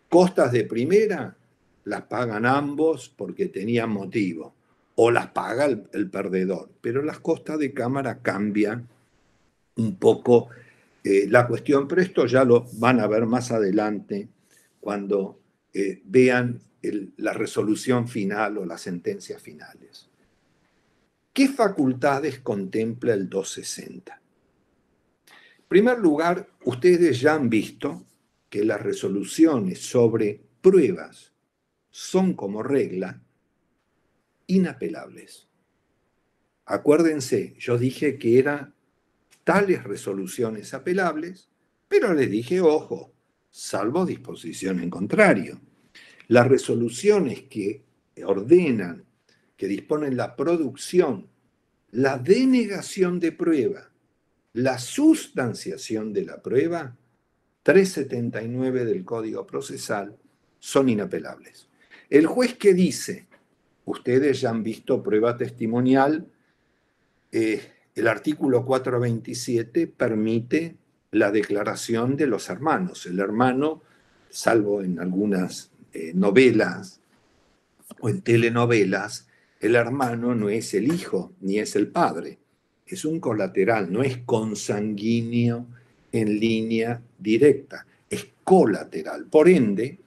Costas de primera las pagan ambos porque tenían motivo, o las paga el perdedor, pero las costas de Cámara cambian un poco la cuestión, pero esto ya lo van a ver más adelante cuando vean la resolución final o las sentencias finales. ¿Qué facultades contempla el 260? En primer lugar, ustedes ya han visto que las resoluciones sobre pruebas son como regla inapelables. Acuérdense, yo dije que eran tales resoluciones apelables, pero les dije, ojo, salvo disposición en contrario. Las resoluciones que ordenan, que disponen la producción, la denegación de prueba, la sustanciación de la prueba, 379 del Código Procesal, son inapelables. El juez que dice, ustedes ya han visto prueba testimonial, el artículo 427 permite la declaración de los hermanos. El hermano, salvo en algunas novelas o en telenovelas, el hermano no es el hijo ni es el padre. Es un colateral, no es consanguíneo en línea directa, es colateral. Por ende,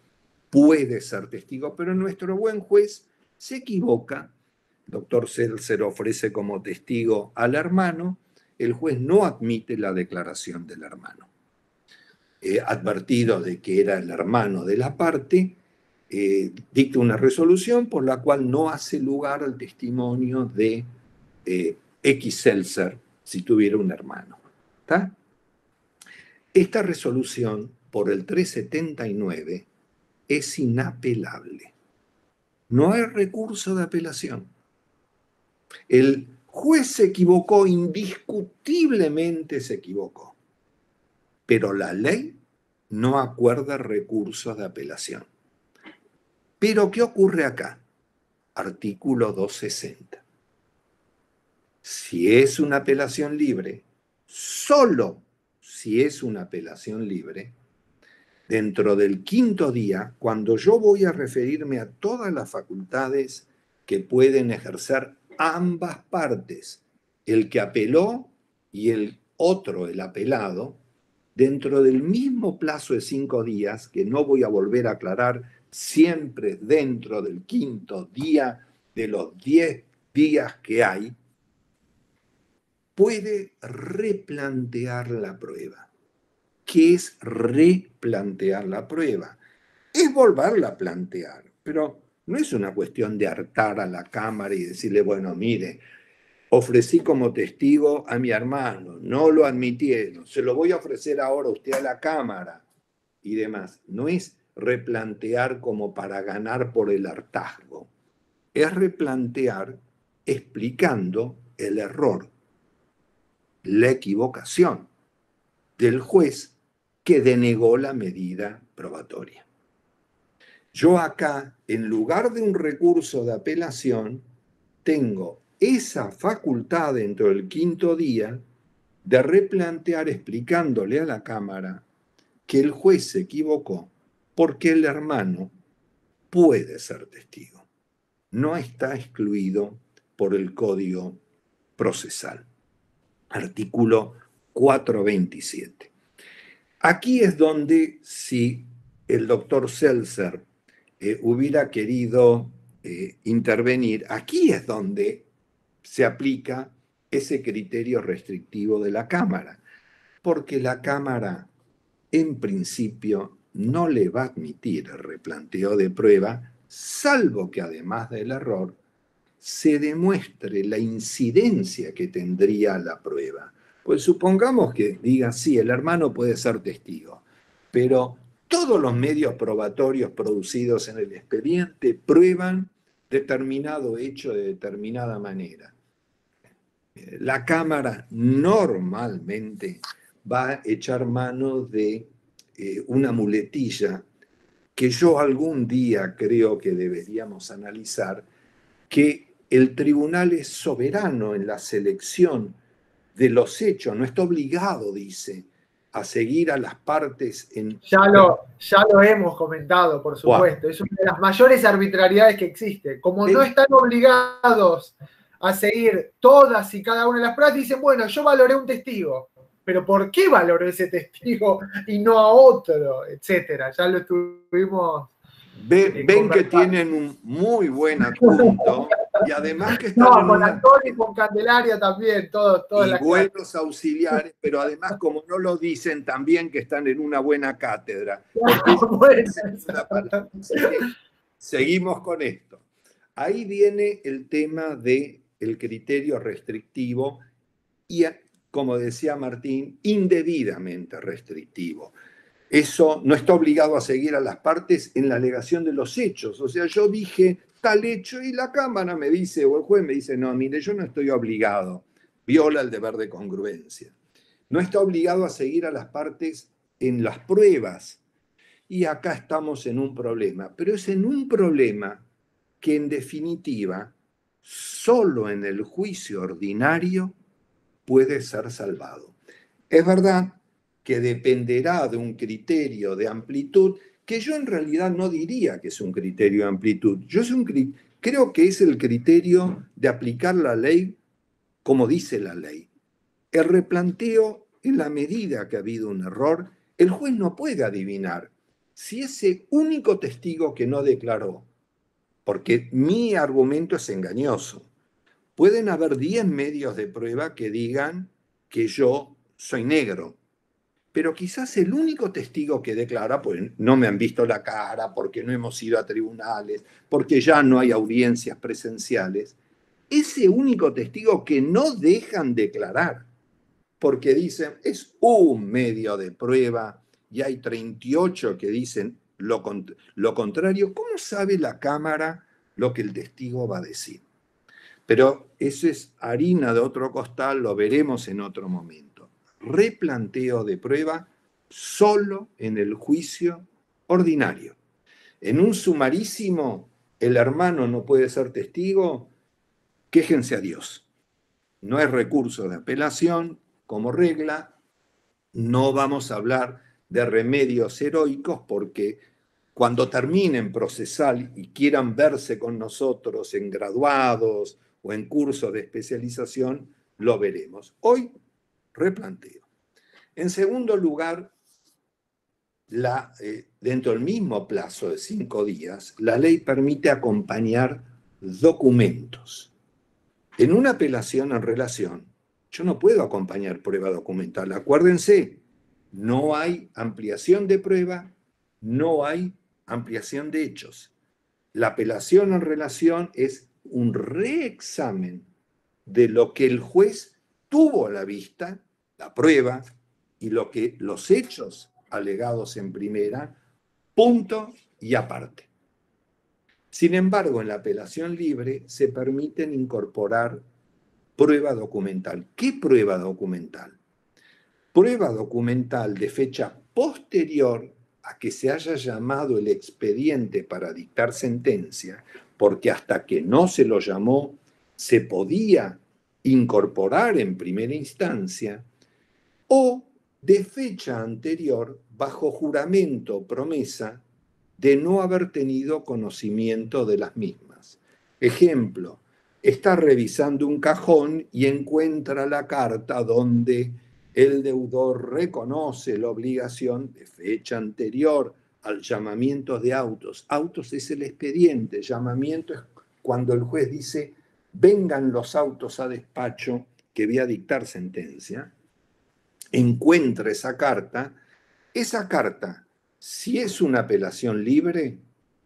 puede ser testigo, pero nuestro buen juez se equivoca. El doctor Seltzer ofrece como testigo al hermano, el juez no admite la declaración del hermano. Advertido de que era el hermano de la parte, dicta una resolución por la cual no hace lugar al testimonio de X Seltzer si tuviera un hermano. ¿Está? Esta resolución por el 379 es inapelable. No hay recurso de apelación. El juez se equivocó, indiscutiblemente se equivocó, pero la ley no acuerda recursos de apelación. Pero ¿qué ocurre acá? Artículo 260. Si es una apelación libre, solo si es una apelación libre, dentro del quinto día, cuando yo voy a referirme a todas las facultades que pueden ejercer ambas partes, el que apeló y el otro, el apelado, dentro del mismo plazo de 5 días, que no voy a volver a aclarar, siempre dentro del quinto día de los 10 días que hay, puede replantear la prueba. ¿Qué es replantear la prueba? Es volverla a plantear, pero no es una cuestión de hartar a la Cámara y decirle, bueno, mire, ofrecí como testigo a mi hermano, no lo admitieron, se lo voy a ofrecer ahora a usted a la Cámara y demás. No es replantear como para ganar por el hartazgo, es replantear explicando el error, la equivocación del juez que denegó la medida probatoria. Yo acá, en lugar de un recurso de apelación, tengo esa facultad dentro del quinto día de replantear explicándole a la Cámara que el juez se equivocó porque el hermano puede ser testigo. No está excluido por el Código Procesal. Artículo 427. Aquí es donde, si el doctor Seltzer hubiera querido intervenir, aquí es donde se aplica ese criterio restrictivo de la Cámara, porque la Cámara, en principio, no le va a admitir el replanteo de prueba, salvo que además del error, se demuestre la incidencia que tendría la prueba. Pues supongamos que diga, sí, el hermano puede ser testigo, pero todos los medios probatorios producidos en el expediente prueban determinado hecho de determinada manera. La Cámara normalmente va a echar mano de una muletilla que yo algún día creo que deberíamos analizar, que el tribunal es soberano en la selección de los hechos, no está obligado, dice, a seguir a las partes en... Ya lo hemos comentado, por supuesto. Wow. Es una de las mayores arbitrariedades que existe. Como no están obligados a seguir todas y cada una de las pruebas, dicen, bueno, yo valoré un testigo, pero ¿por qué valoró ese testigo y no a otro? Etcétera. Ya lo estuvimos... Ven que tienen un muy buen adjunto y además que están con Antonio y con Candelaria también, todos y buenos auxiliares, pero además como no lo dicen también que están en una buena cátedra. Seguimos con esto. Ahí viene el tema del criterio restrictivo y, como decía Martín, indebidamente restrictivo. Eso no está obligado a seguir a las partes en la alegación de los hechos. O sea, yo dije tal hecho y la Cámara me dice, o el juez me dice, no, mire, yo no estoy obligado. Viola el deber de congruencia. No está obligado a seguir a las partes en las pruebas. Y acá estamos en un problema. Pero es en un problema que, en definitiva, solo en el juicio ordinario puede ser salvado. Es verdad que dependerá de un criterio de amplitud, que yo en realidad no diría que es un criterio de amplitud. Creo que es el criterio de aplicar la ley como dice la ley. El replanteo, en la medida que ha habido un error, el juez no puede adivinar si ese único testigo que no declaró, porque mi argumento es engañoso, pueden haber 10 medios de prueba que digan que yo soy negro, pero quizás el único testigo que declara, pues no me han visto la cara, porque no hemos ido a tribunales, porque ya no hay audiencias presenciales, ese único testigo que no dejan declarar, porque dicen, es un medio de prueba y hay 38 que dicen lo contrario, ¿cómo sabe la Cámara lo que el testigo va a decir? Pero eso es harina de otro costal, lo veremos en otro momento. Replanteo de prueba solo en el juicio ordinario. En un sumarísimo, el hermano no puede ser testigo, quéjense a Dios. No es recurso de apelación como regla, no vamos a hablar de remedios heroicos porque cuando terminen procesal y quieran verse con nosotros en graduados o en cursos de especialización, lo veremos. Hoy, replanteo. En segundo lugar, dentro del mismo plazo de 5 días, la ley permite acompañar documentos. En una apelación en relación, yo no puedo acompañar prueba documental. Acuérdense, no hay ampliación de prueba, no hay ampliación de hechos. La apelación en relación es un reexamen de lo que el juez tuvo a la vista, la prueba, y los hechos alegados en primera, punto y aparte. Sin embargo, en la apelación libre se permiten incorporar prueba documental. ¿Qué prueba documental? Prueba documental de fecha posterior a que se haya llamado el expediente para dictar sentencia, porque hasta que no se lo llamó se podía incorporar en primera instancia, o de fecha anterior bajo juramento o promesa de no haber tenido conocimiento de las mismas. Ejemplo, está revisando un cajón y encuentra la carta donde el deudor reconoce la obligación de fecha anterior al llamamiento de autos. Autos es el expediente, llamamiento es cuando el juez dice, vengan los autos a despacho que voy a dictar sentencia, encuentra esa carta, si es una apelación libre,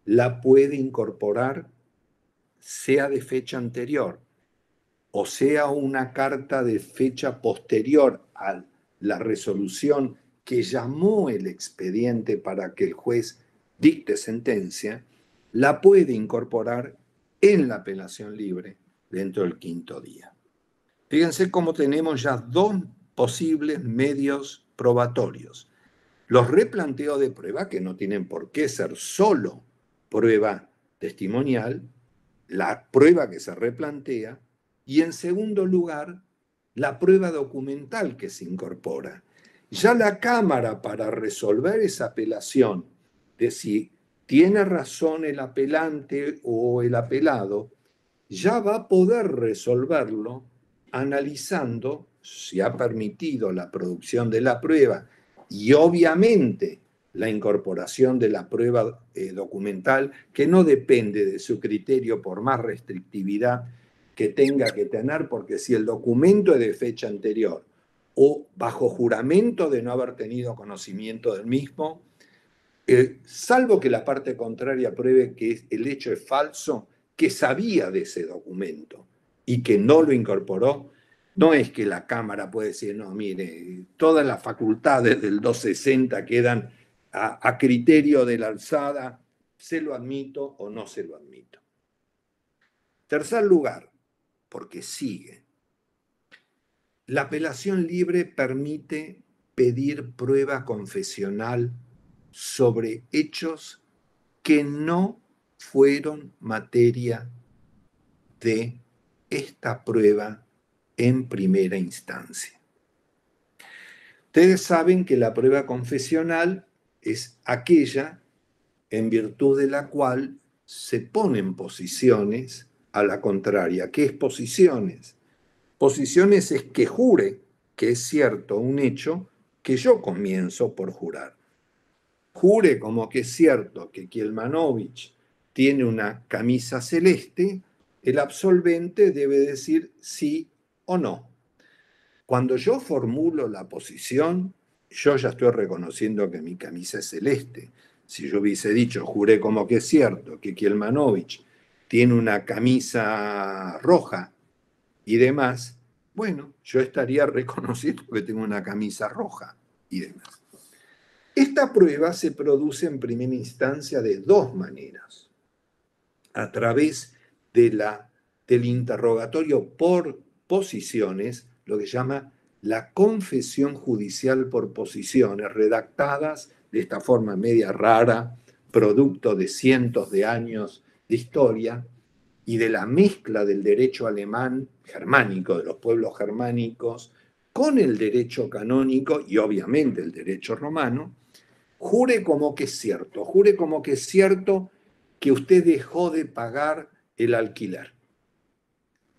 la puede incorporar, sea de fecha anterior o sea una carta de fecha posterior a la resolución que llamó el expediente para que el juez dicte sentencia, la puede incorporar en la apelación libre dentro del 5º día. Fíjense cómo tenemos ya 2 posibles medios probatorios. Los replanteos de prueba, que no tienen por qué ser solo prueba testimonial, la prueba que se replantea, y en segundo lugar, la prueba documental que se incorpora. Ya la Cámara, para resolver esa apelación de si tiene razón el apelante o el apelado, ya va a poder resolverlo analizando si ha permitido la producción de la prueba y obviamente la incorporación de la prueba documental, que no depende de su criterio por más restrictividad que tenga que tener, porque si el documento es de fecha anterior o bajo juramento de no haber tenido conocimiento del mismo, salvo que la parte contraria pruebe que el hecho es falso, que sabía de ese documento y que no lo incorporó, no es que la Cámara puede decir, no, mire, todas las facultades del 260 quedan a criterio de la alzada, se lo admito o no se lo admito. Tercer lugar, porque sigue. La apelación libre permite pedir prueba confesional sobre hechos que no fueron materia de esta prueba en primera instancia. Ustedes saben que la prueba confesional es aquella en virtud de la cual se ponen posiciones a la contraria. ¿Qué es posiciones? Posiciones es que jure que es cierto un hecho que yo comienzo por jurar. Jure como que es cierto que Kielmanovich tiene una camisa celeste, el absolvente debe decir sí o no. Cuando yo formulo la posición, yo ya estoy reconociendo que mi camisa es celeste. Si yo hubiese dicho, juré como que es cierto que Kielmanovich tiene una camisa roja y demás, bueno, yo estaría reconociendo que tengo una camisa roja y demás. Esta prueba se produce en primera instancia de 2 maneras. A través del interrogatorio por posiciones, lo que se llama la confesión judicial por posiciones, redactadas de esta forma media rara, producto de cientos de años de historia y de la mezcla del derecho alemán germánico, de los pueblos germánicos, con el derecho canónico y obviamente el derecho romano. Jure como que es cierto, jure como que es cierto que usted dejó de pagar el alquiler.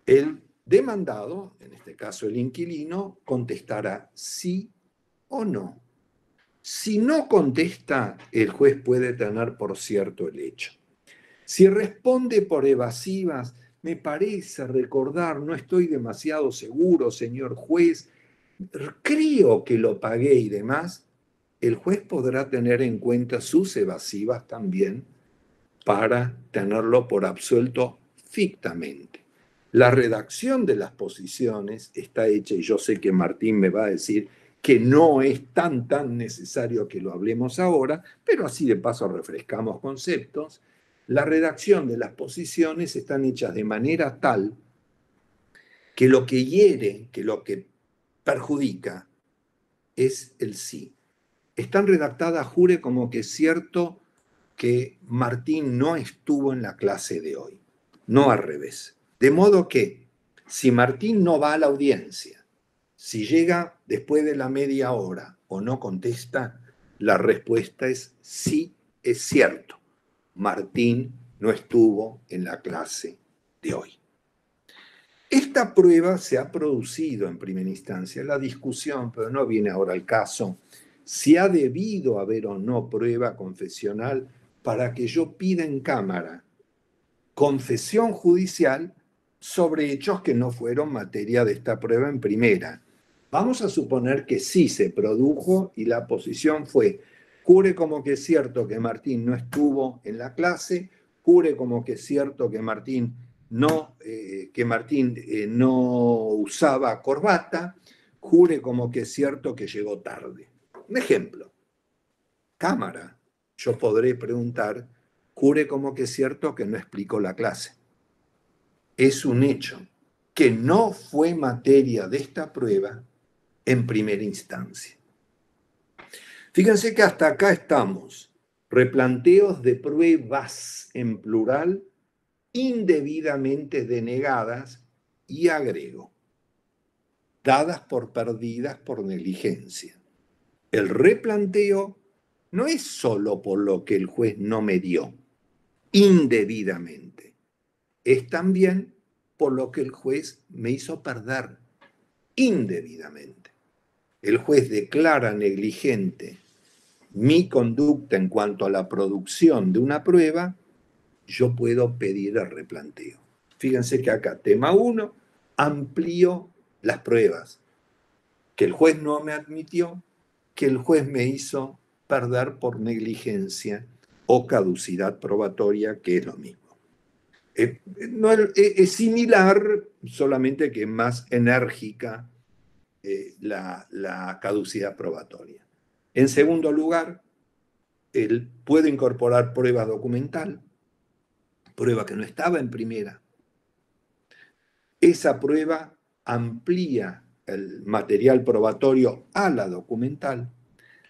El demandado, en este caso el inquilino, contestará sí o no. Si no contesta, el juez puede tener por cierto el hecho. Si responde por evasivas, me parece recordar, no estoy demasiado seguro, señor juez, creo que lo pagué y demás, el juez podrá tener en cuenta sus evasivas también para tenerlo por absuelto fictamente. La redacción de las posiciones está hecha, y yo sé que Martín me va a decir que no es tan necesario que lo hablemos ahora, pero así de paso refrescamos conceptos. La redacción de las posiciones están hechas de manera tal que lo que hiere, que lo que perjudica es el sí. Están redactadas, jure como que es cierto que Martín no estuvo en la clase de hoy, no al revés. De modo que si Martín no va a la audiencia, si llega después de la media hora o no contesta, la respuesta es sí, es cierto. Martín no estuvo en la clase de hoy. Esta prueba se ha producido en primera instancia, la discusión, pero no viene ahora al caso, si ha debido haber o no prueba confesional para que yo pida en cámara confesión judicial sobre hechos que no fueron materia de esta prueba en primera. Vamos a suponer que sí se produjo y la posición fue: jure como que es cierto que Martín no estuvo en la clase, jure como que es cierto que Martín no usaba corbata, jure como que es cierto que llegó tarde. Un ejemplo. Cámara. Yo podré preguntar: jure como que es cierto que no explicó la clase. Es un hecho que no fue materia de esta prueba en primera instancia. Fíjense que hasta acá estamos. Replanteos de pruebas en plural indebidamente denegadas, y agrego, dadas por perdidas por negligencia. El replanteo no es solo por lo que el juez no me dio indebidamente, es también por lo que el juez me hizo perder indebidamente. El juez declara negligente mi conducta en cuanto a la producción de una prueba, yo puedo pedir el replanteo. Fíjense que acá, tema 1, amplío las pruebas que el juez no me admitió, que el juez me hizo perder por negligencia o caducidad probatoria, que es lo mismo. No, es similar, solamente que es más enérgica la caducidad probatoria. En segundo lugar, él puede incorporar prueba documental, prueba que no estaba en primera. Esa prueba amplía el material probatorio a la documental.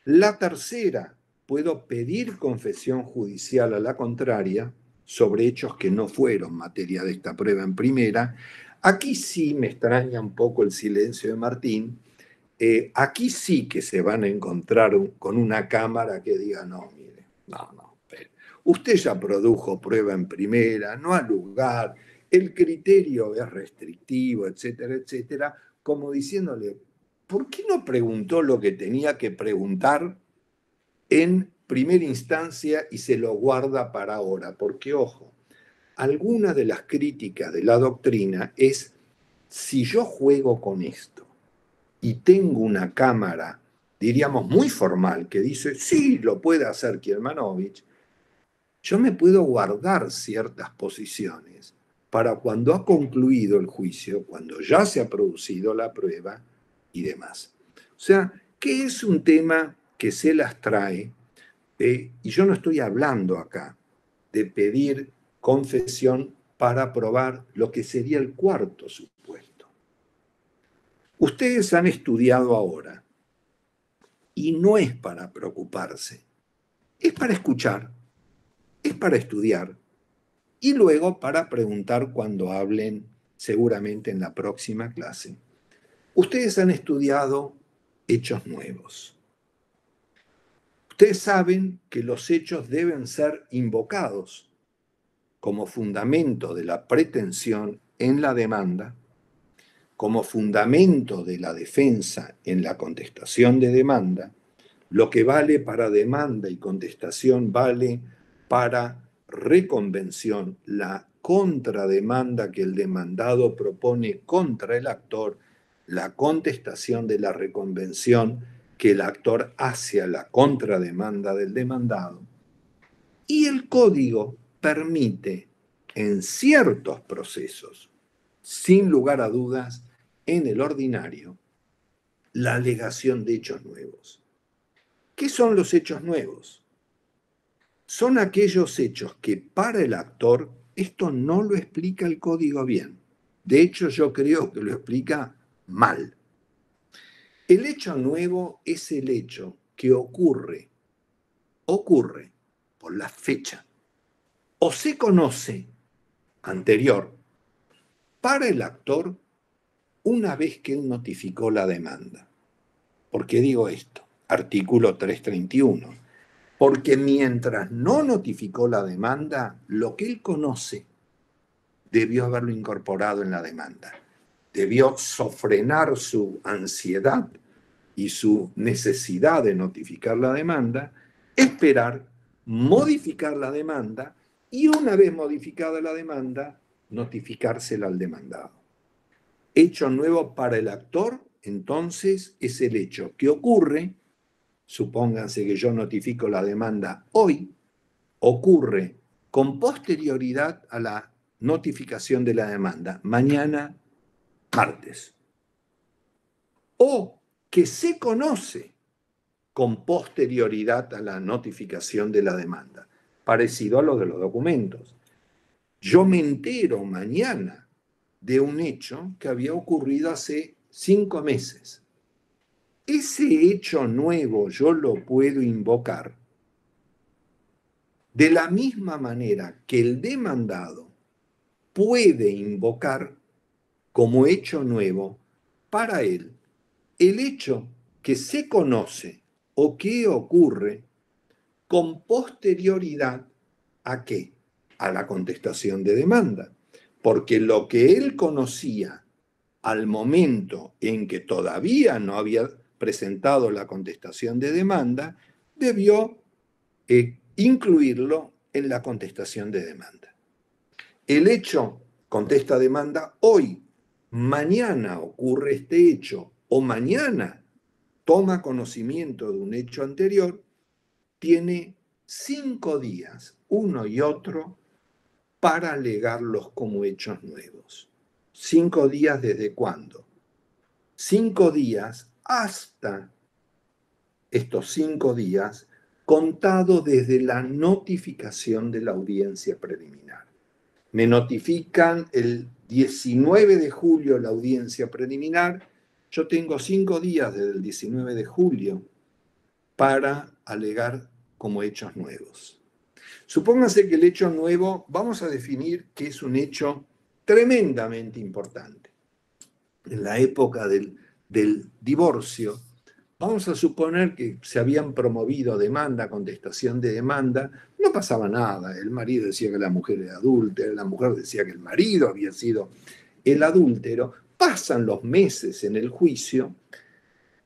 La tercera, puedo pedir confesión judicial a la contraria sobre hechos que no fueron materia de esta prueba en primera. Aquí sí me extraña un poco el silencio de Martín. Aquí sí que se van a encontrar con una cámara que diga: no, mire, no, usted ya produjo prueba en primera, no ha lugar, el criterio es restrictivo, etcétera, etcétera, como diciéndole: ¿por qué no preguntó lo que tenía que preguntar en primera instancia y se lo guarda para ahora? Porque, ojo, alguna de las críticas de la doctrina es: si yo juego con esto y tengo una cámara, diríamos, muy formal, que dice: sí, lo puede hacer Kiermanovich, yo me puedo guardar ciertas posiciones para cuando ha concluido el juicio, cuando ya se ha producido la prueba y demás. O sea, que es un tema que se las trae, y yo no estoy hablando acá de pedir confesión para probar lo que sería el cuarto supuesto. Ustedes han estudiado ahora, y no es para preocuparse, es para escuchar, es para estudiar, y luego para preguntar cuando hablen, seguramente en la próxima clase. Ustedes han estudiado hechos nuevos. Ustedes saben que los hechos deben ser invocados como fundamento de la pretensión en la demanda, como fundamento de la defensa en la contestación de demanda. Lo que vale para demanda y contestación vale para reconvención. La contrademanda que el demandado propone contra el actor, la contestación de la reconvención que el actor hace a la contrademanda del demandado. Y el código permite en ciertos procesos, sin lugar a dudas, en el ordinario, la alegación de hechos nuevos. ¿Qué son los hechos nuevos? Son aquellos hechos que para el actor esto no lo explica el código bien. De hecho, yo creo que lo explica mal. El hecho nuevo es el hecho que ocurre por la fecha o se conoce anterior para el actor una vez que él notificó la demanda. ¿Por qué digo esto? Artículo 331. Porque mientras no notificó la demanda, lo que él conoce debió haberlo incorporado en la demanda. Debió sofrenar su ansiedad y su necesidad de notificar la demanda, esperar, modificar la demanda, y una vez modificada la demanda, notificársela al demandado. Hecho nuevo para el actor, entonces, es el hecho que ocurre, supónganse que yo notifico la demanda hoy, ocurre con posterioridad a la notificación de la demanda, mañana, martes. O que se conoce con posterioridad a la notificación de la demanda, parecido a lo de los documentos. Yo me entero mañana de un hecho que había ocurrido hace 5 meses. Ese hecho nuevo yo lo puedo invocar de la misma manera que el demandado puede invocar como hecho nuevo para él el hecho que se conoce o que ocurre con posterioridad ¿a qué? A la contestación de demanda. Porque lo que él conocía al momento en que todavía no había presentado la contestación de demanda, debió incluirlo en la contestación de demanda. El hecho contesta demanda hoy, mañana ocurre este hecho o mañana toma conocimiento de un hecho anterior, tiene 5 días, uno y otro, para alegarlos como hechos nuevos. 5 días ¿desde cuándo? 5 días hasta estos 5 días contado desde la notificación de la audiencia preliminar. Me notifican el 19 de julio la audiencia preliminar, yo tengo 5 días desde el 19 de julio para alegar como hechos nuevos. Supóngase que el hecho nuevo, vamos a definir que es un hecho tremendamente importante. En la época del divorcio, vamos a suponer que se habían promovido demanda, contestación de demanda, no pasaba nada. El marido decía que la mujer era adúltera, la mujer decía que el marido había sido el adúltero. Pasan los meses en el juicio,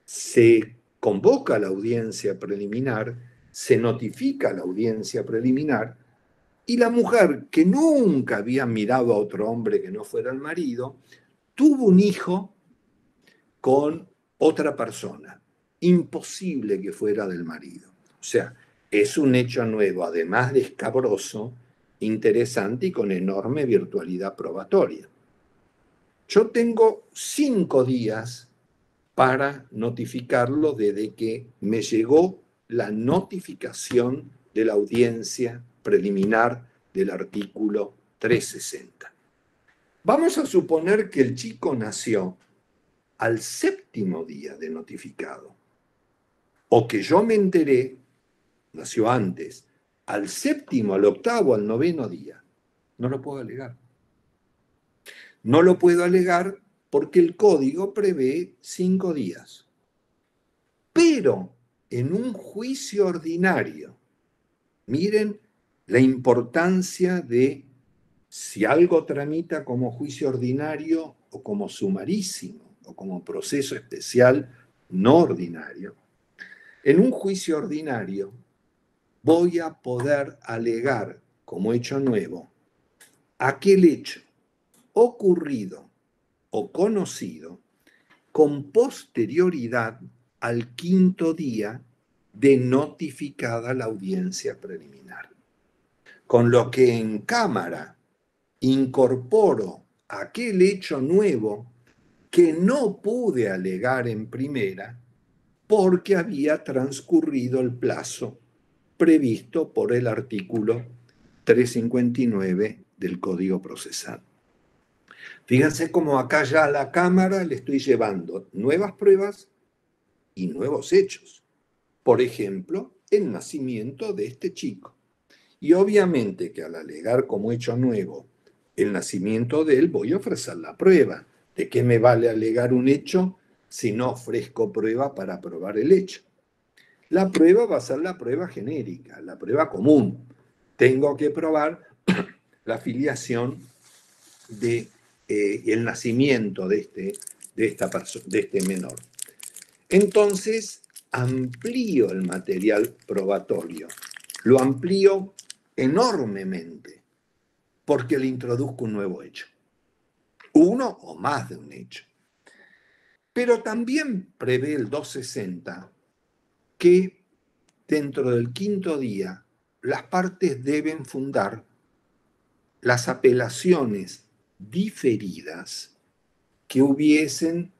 se convoca la audiencia preliminar, se notifica la audiencia preliminar y la mujer, que nunca había mirado a otro hombre que no fuera el marido, tuvo un hijo con otra persona. Imposible que fuera del marido. O sea, es un hecho nuevo, además de escabroso, interesante y con enorme virtualidad probatoria. Yo tengo 5 días para notificarlo desde que me llegó la notificación de la audiencia preliminar del artículo 360. Vamos a suponer que el chico nació al 7º día de notificado, o que yo me enteré, nació antes, al 7º, al 8º, al 9º día. No lo puedo alegar. No lo puedo alegar porque el código prevé 5 días. Pero en un juicio ordinario, miren la importancia de si algo tramita como juicio ordinario o como sumarísimo o como proceso especial no ordinario. En un juicio ordinario voy a poder alegar como hecho nuevo aquel hecho ocurrido o conocido con posterioridad al 5º día de notificada la audiencia preliminar. Con lo que en cámara incorporo aquel hecho nuevo que no pude alegar en primera porque había transcurrido el plazo previsto por el artículo 359 del Código Procesal. Fíjense cómo acá ya a la Cámara le estoy llevando nuevas pruebas y nuevos hechos. Por ejemplo, el nacimiento de este chico. Y obviamente que al alegar como hecho nuevo el nacimiento de él, voy a ofrecer la prueba. ¿De qué me vale alegar un hecho si no ofrezco prueba para probar el hecho? La prueba va a ser la prueba genérica, la prueba común. Tengo que probar la filiación de el nacimiento de este menor. Entonces, amplío el material probatorio, lo amplío enormemente. porque le introduzco un nuevo hecho. Uno o más de un hecho. Pero también prevé el 260 que dentro del quinto día las partes deben fundar las apelaciones diferidas que hubiesen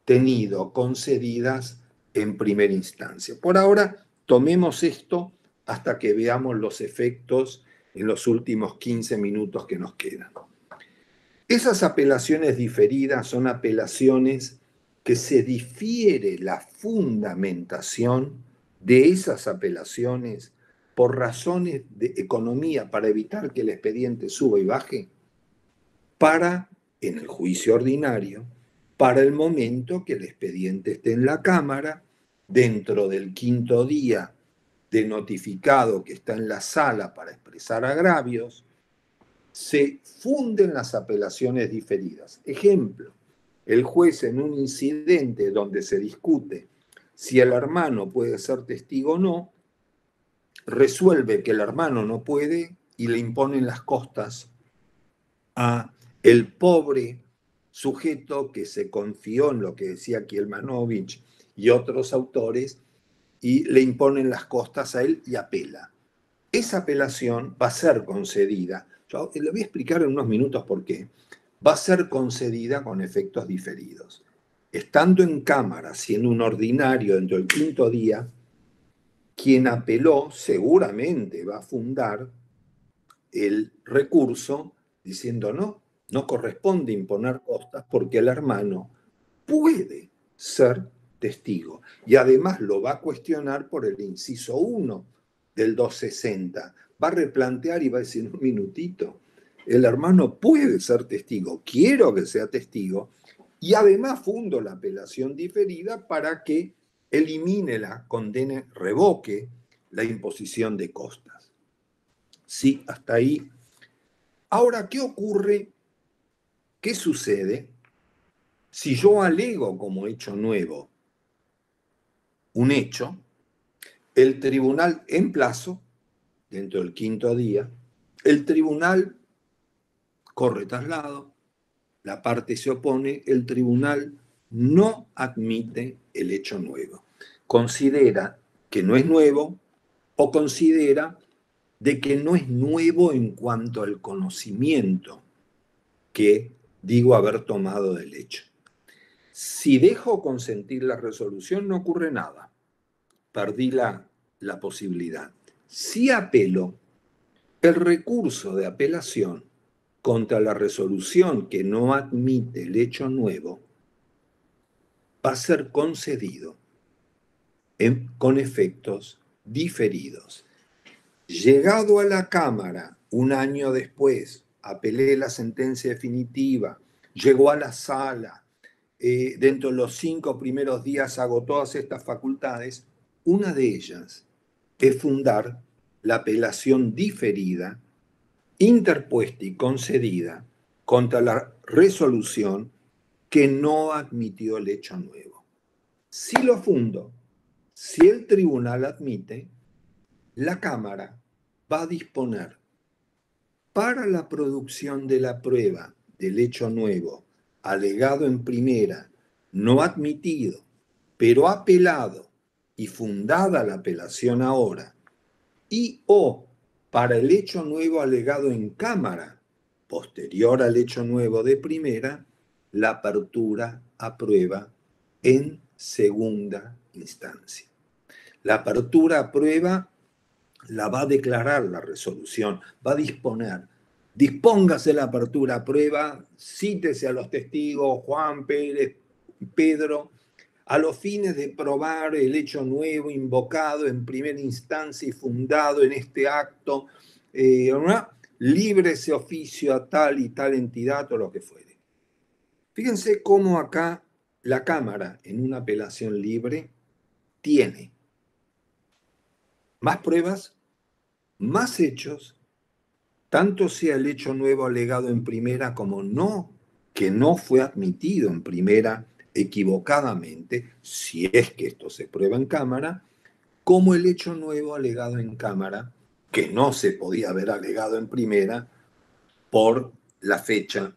tenido concedidas en primera instancia. Por ahora, tomemos esto hasta que veamos los efectos en los últimos 15 minutos que nos quedan. Esas apelaciones diferidas son apelaciones que se difiere la fundamentación de esas apelaciones por razones de economía para evitar que el expediente suba y baje, para, en el juicio ordinario, para el momento que el expediente esté en la Cámara, dentro del quinto día de notificado que está en la sala para expresar agravios, se funden las apelaciones diferidas. Ejemplo, el juez en un incidente donde se discute si el hermano puede ser testigo o no, resuelve que el hermano no puede y le imponen las costas a el pobre sujeto que se confió en lo que decía Kielmanovich y otros autores y le imponen las costas a él y apela. Esa apelación va a ser concedida. Yo le voy a explicar en unos minutos por qué. Va a ser concedida con efectos diferidos. Estando en Cámara, siendo un ordinario dentro del quinto día, quien apeló seguramente va a fundar el recurso diciendo no corresponde imponer costas porque el hermano puede ser testigo. Y además lo va a cuestionar por el inciso 1 del 260. Va a replantear y va a decir, un minutito, el hermano puede ser testigo, quiero que sea testigo, y además fundo la apelación diferida para que elimine la condena, revoque la imposición de costas. Sí, hasta ahí. Ahora, ¿qué ocurre? ¿Qué sucede si yo alego como hecho nuevo un hecho? El tribunal en plazo, dentro del quinto día, el tribunal corre traslado, la parte se opone, el tribunal no admite el hecho nuevo. Considera que no es nuevo o considera de que no es nuevo en cuanto al conocimiento que digo haber tomado del hecho. Si dejo consentir la resolución, no ocurre nada. Perdí la posibilidad. Si apelo, el recurso de apelación contra la resolución que no admite el hecho nuevo va a ser concedido con efectos diferidos. Llegado a la Cámara, un año después, apelé la sentencia definitiva, llegó a la sala, dentro de los 5 primeros días hago todas estas facultades, una de ellas es fundar la apelación diferida, interpuesta y concedida contra la resolución que no admitió el hecho nuevo. Si lo fundo, si el tribunal admite, la Cámara va a disponer para la producción de la prueba del hecho nuevo, alegado en primera, no admitido, pero apelado y fundada la apelación ahora, y o para el hecho nuevo alegado en Cámara, posterior al hecho nuevo de primera, la apertura a prueba en segunda instancia. La apertura a prueba la va a declarar la resolución, va a disponer. Dispóngase la apertura a prueba, cítese a los testigos Juan, Pérez, Pedro, a los fines de probar el hecho nuevo invocado en primera instancia y fundado en este acto, libre ese oficio a tal y tal entidad o lo que fuere. Fíjense cómo acá la Cámara, en una apelación libre, tiene más pruebas, más hechos, tanto sea el hecho nuevo alegado en primera como no, que no fue admitido en primera equivocadamente, si es que esto se prueba en Cámara, como el hecho nuevo alegado en Cámara, que no se podía haber alegado en primera, por la fecha,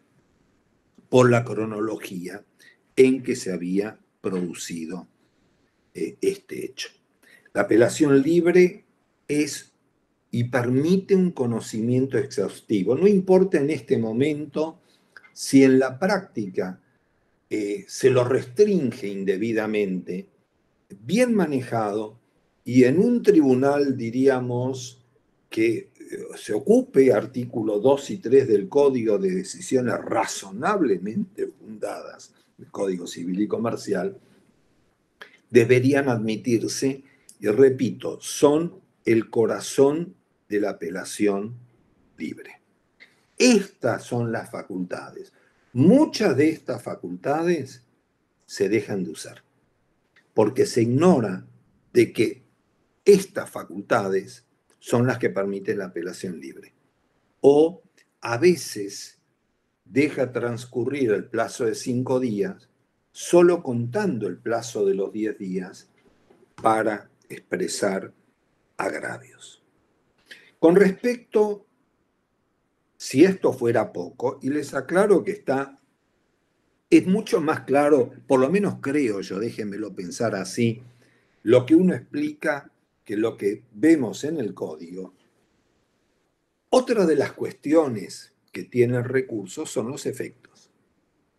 por la cronología en que se había producido este hecho. La apelación libre es y permite un conocimiento exhaustivo. No importa en este momento si en la práctica se lo restringe indebidamente, bien manejado, y en un tribunal, diríamos, que se ocupe artículo 2 y 3 del Código de Decisiones razonablemente fundadas, el Código Civil y Comercial, deberían admitirse, y repito, son el corazón de la apelación libre. Estas son las facultades. Muchas de estas facultades se dejan de usar, porque se ignora de que estas facultades son las que permiten la apelación libre. O a veces deja transcurrir el plazo de 5 días, solo contando el plazo de los 10 días para expresar agravios. Con respecto, si esto fuera poco, y les aclaro que es mucho más claro, por lo menos creo yo, déjenmelo pensar así, lo que uno explica que lo que vemos en el código. Otra de las cuestiones que tiene el recurso son los efectos.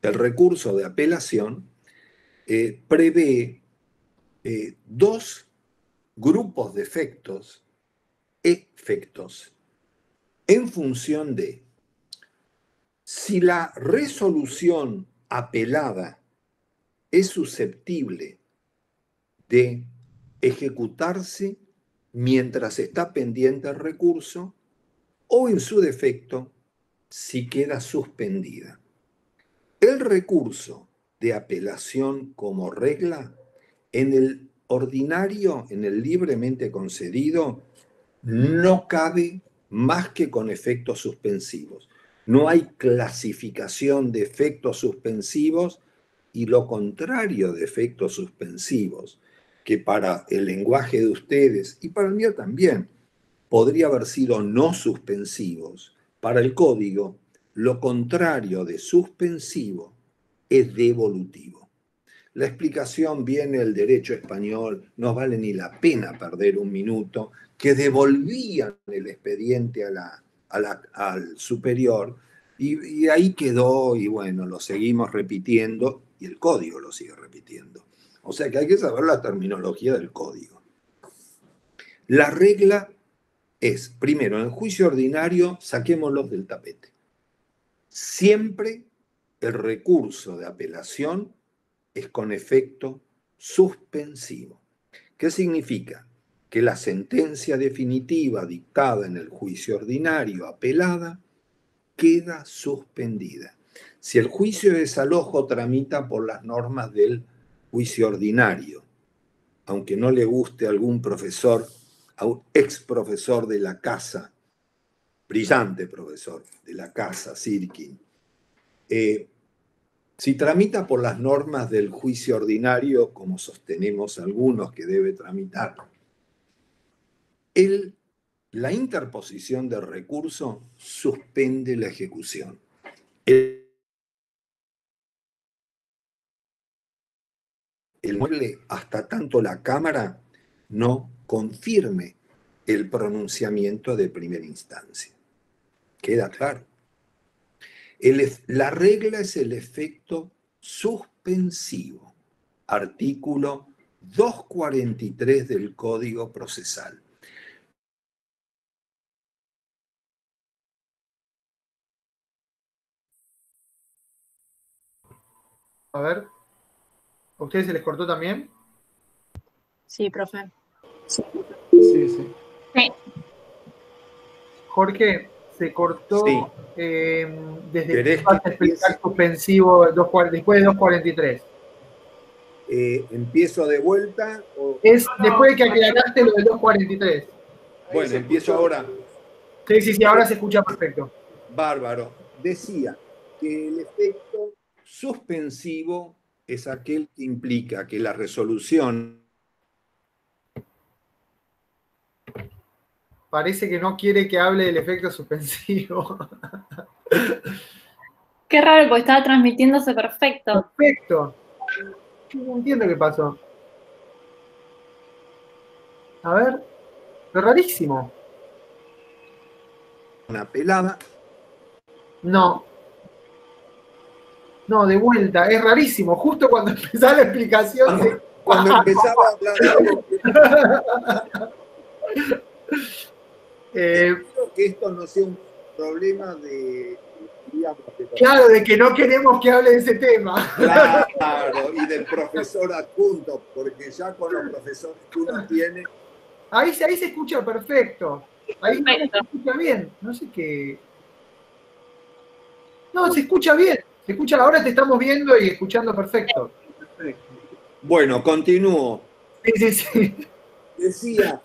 El recurso de apelación prevé dos grupos de efectos en función de si la resolución apelada es susceptible de ejecutarse mientras está pendiente el recurso o en su defecto si queda suspendida. El recurso de apelación como regla en el ordinario, en el libremente concedido, no cabe más que con efectos suspensivos. No hay clasificación de efectos suspensivos y lo contrario de efectos suspensivos, que para el lenguaje de ustedes y para el mío también podría haber sido no suspensivos. Para el código, lo contrario de suspensivo es devolutivo. La explicación viene del derecho español, no vale ni la pena perder un minuto, que devolvían el expediente al superior y ahí quedó y bueno, lo seguimos repitiendo y el código lo sigue repitiendo. O sea que hay que saber la terminología del código. La regla es, primero, en el juicio ordinario, saquémoslos del tapete. Siempre el recurso de apelación es con efecto suspensivo. ¿Qué significa? Que la sentencia definitiva dictada en el juicio ordinario apelada queda suspendida. Si el juicio de desalojo tramita por las normas del juicio ordinario, aunque no le guste a algún profesor, a un ex profesor de la casa, brillante profesor de la casa, Sirkin, si tramita por las normas del juicio ordinario, como sostenemos algunos que debe tramitar, la interposición del recurso suspende la ejecución. El mueble hasta tanto la Cámara no confirme el pronunciamiento de primera instancia. ¿Queda claro? La regla es el efecto suspensivo, artículo 243 del Código Procesal. A ver, ¿a ustedes se les cortó también? Sí, profe. Sí. Sí. Jorge, se cortó Sí. desde ¿Querés que vas a explicar suspensivo después de 243. ¿Empiezo de vuelta? Es después de que aclaraste lo del 243. Bueno, empiezo ahora. Sí, ahora se escucha perfecto. Bárbaro. Decía que el efecto suspensivo es aquel que implica que la resolución... parece que no quiere que hable del efecto suspensivo. Qué raro, porque estaba transmitiéndose perfecto. Perfecto. No entiendo qué pasó. A ver, es rarísimo. Una pelada. No. No, de vuelta, es rarísimo. Justo cuando empezaba la explicación. Cuando empezaba a hablar algo. Espero que esto no sea un problema de. Claro, de que no queremos que hable de ese tema. Claro, y del profesor adjunto, porque ya con los profesores que uno tiene. Ahí se escucha perfecto. Ahí se escucha bien. No sé qué. No, se escucha bien. Se escucha, ahora te estamos viendo y escuchando perfecto. Bueno, continúo. Sí. Decía,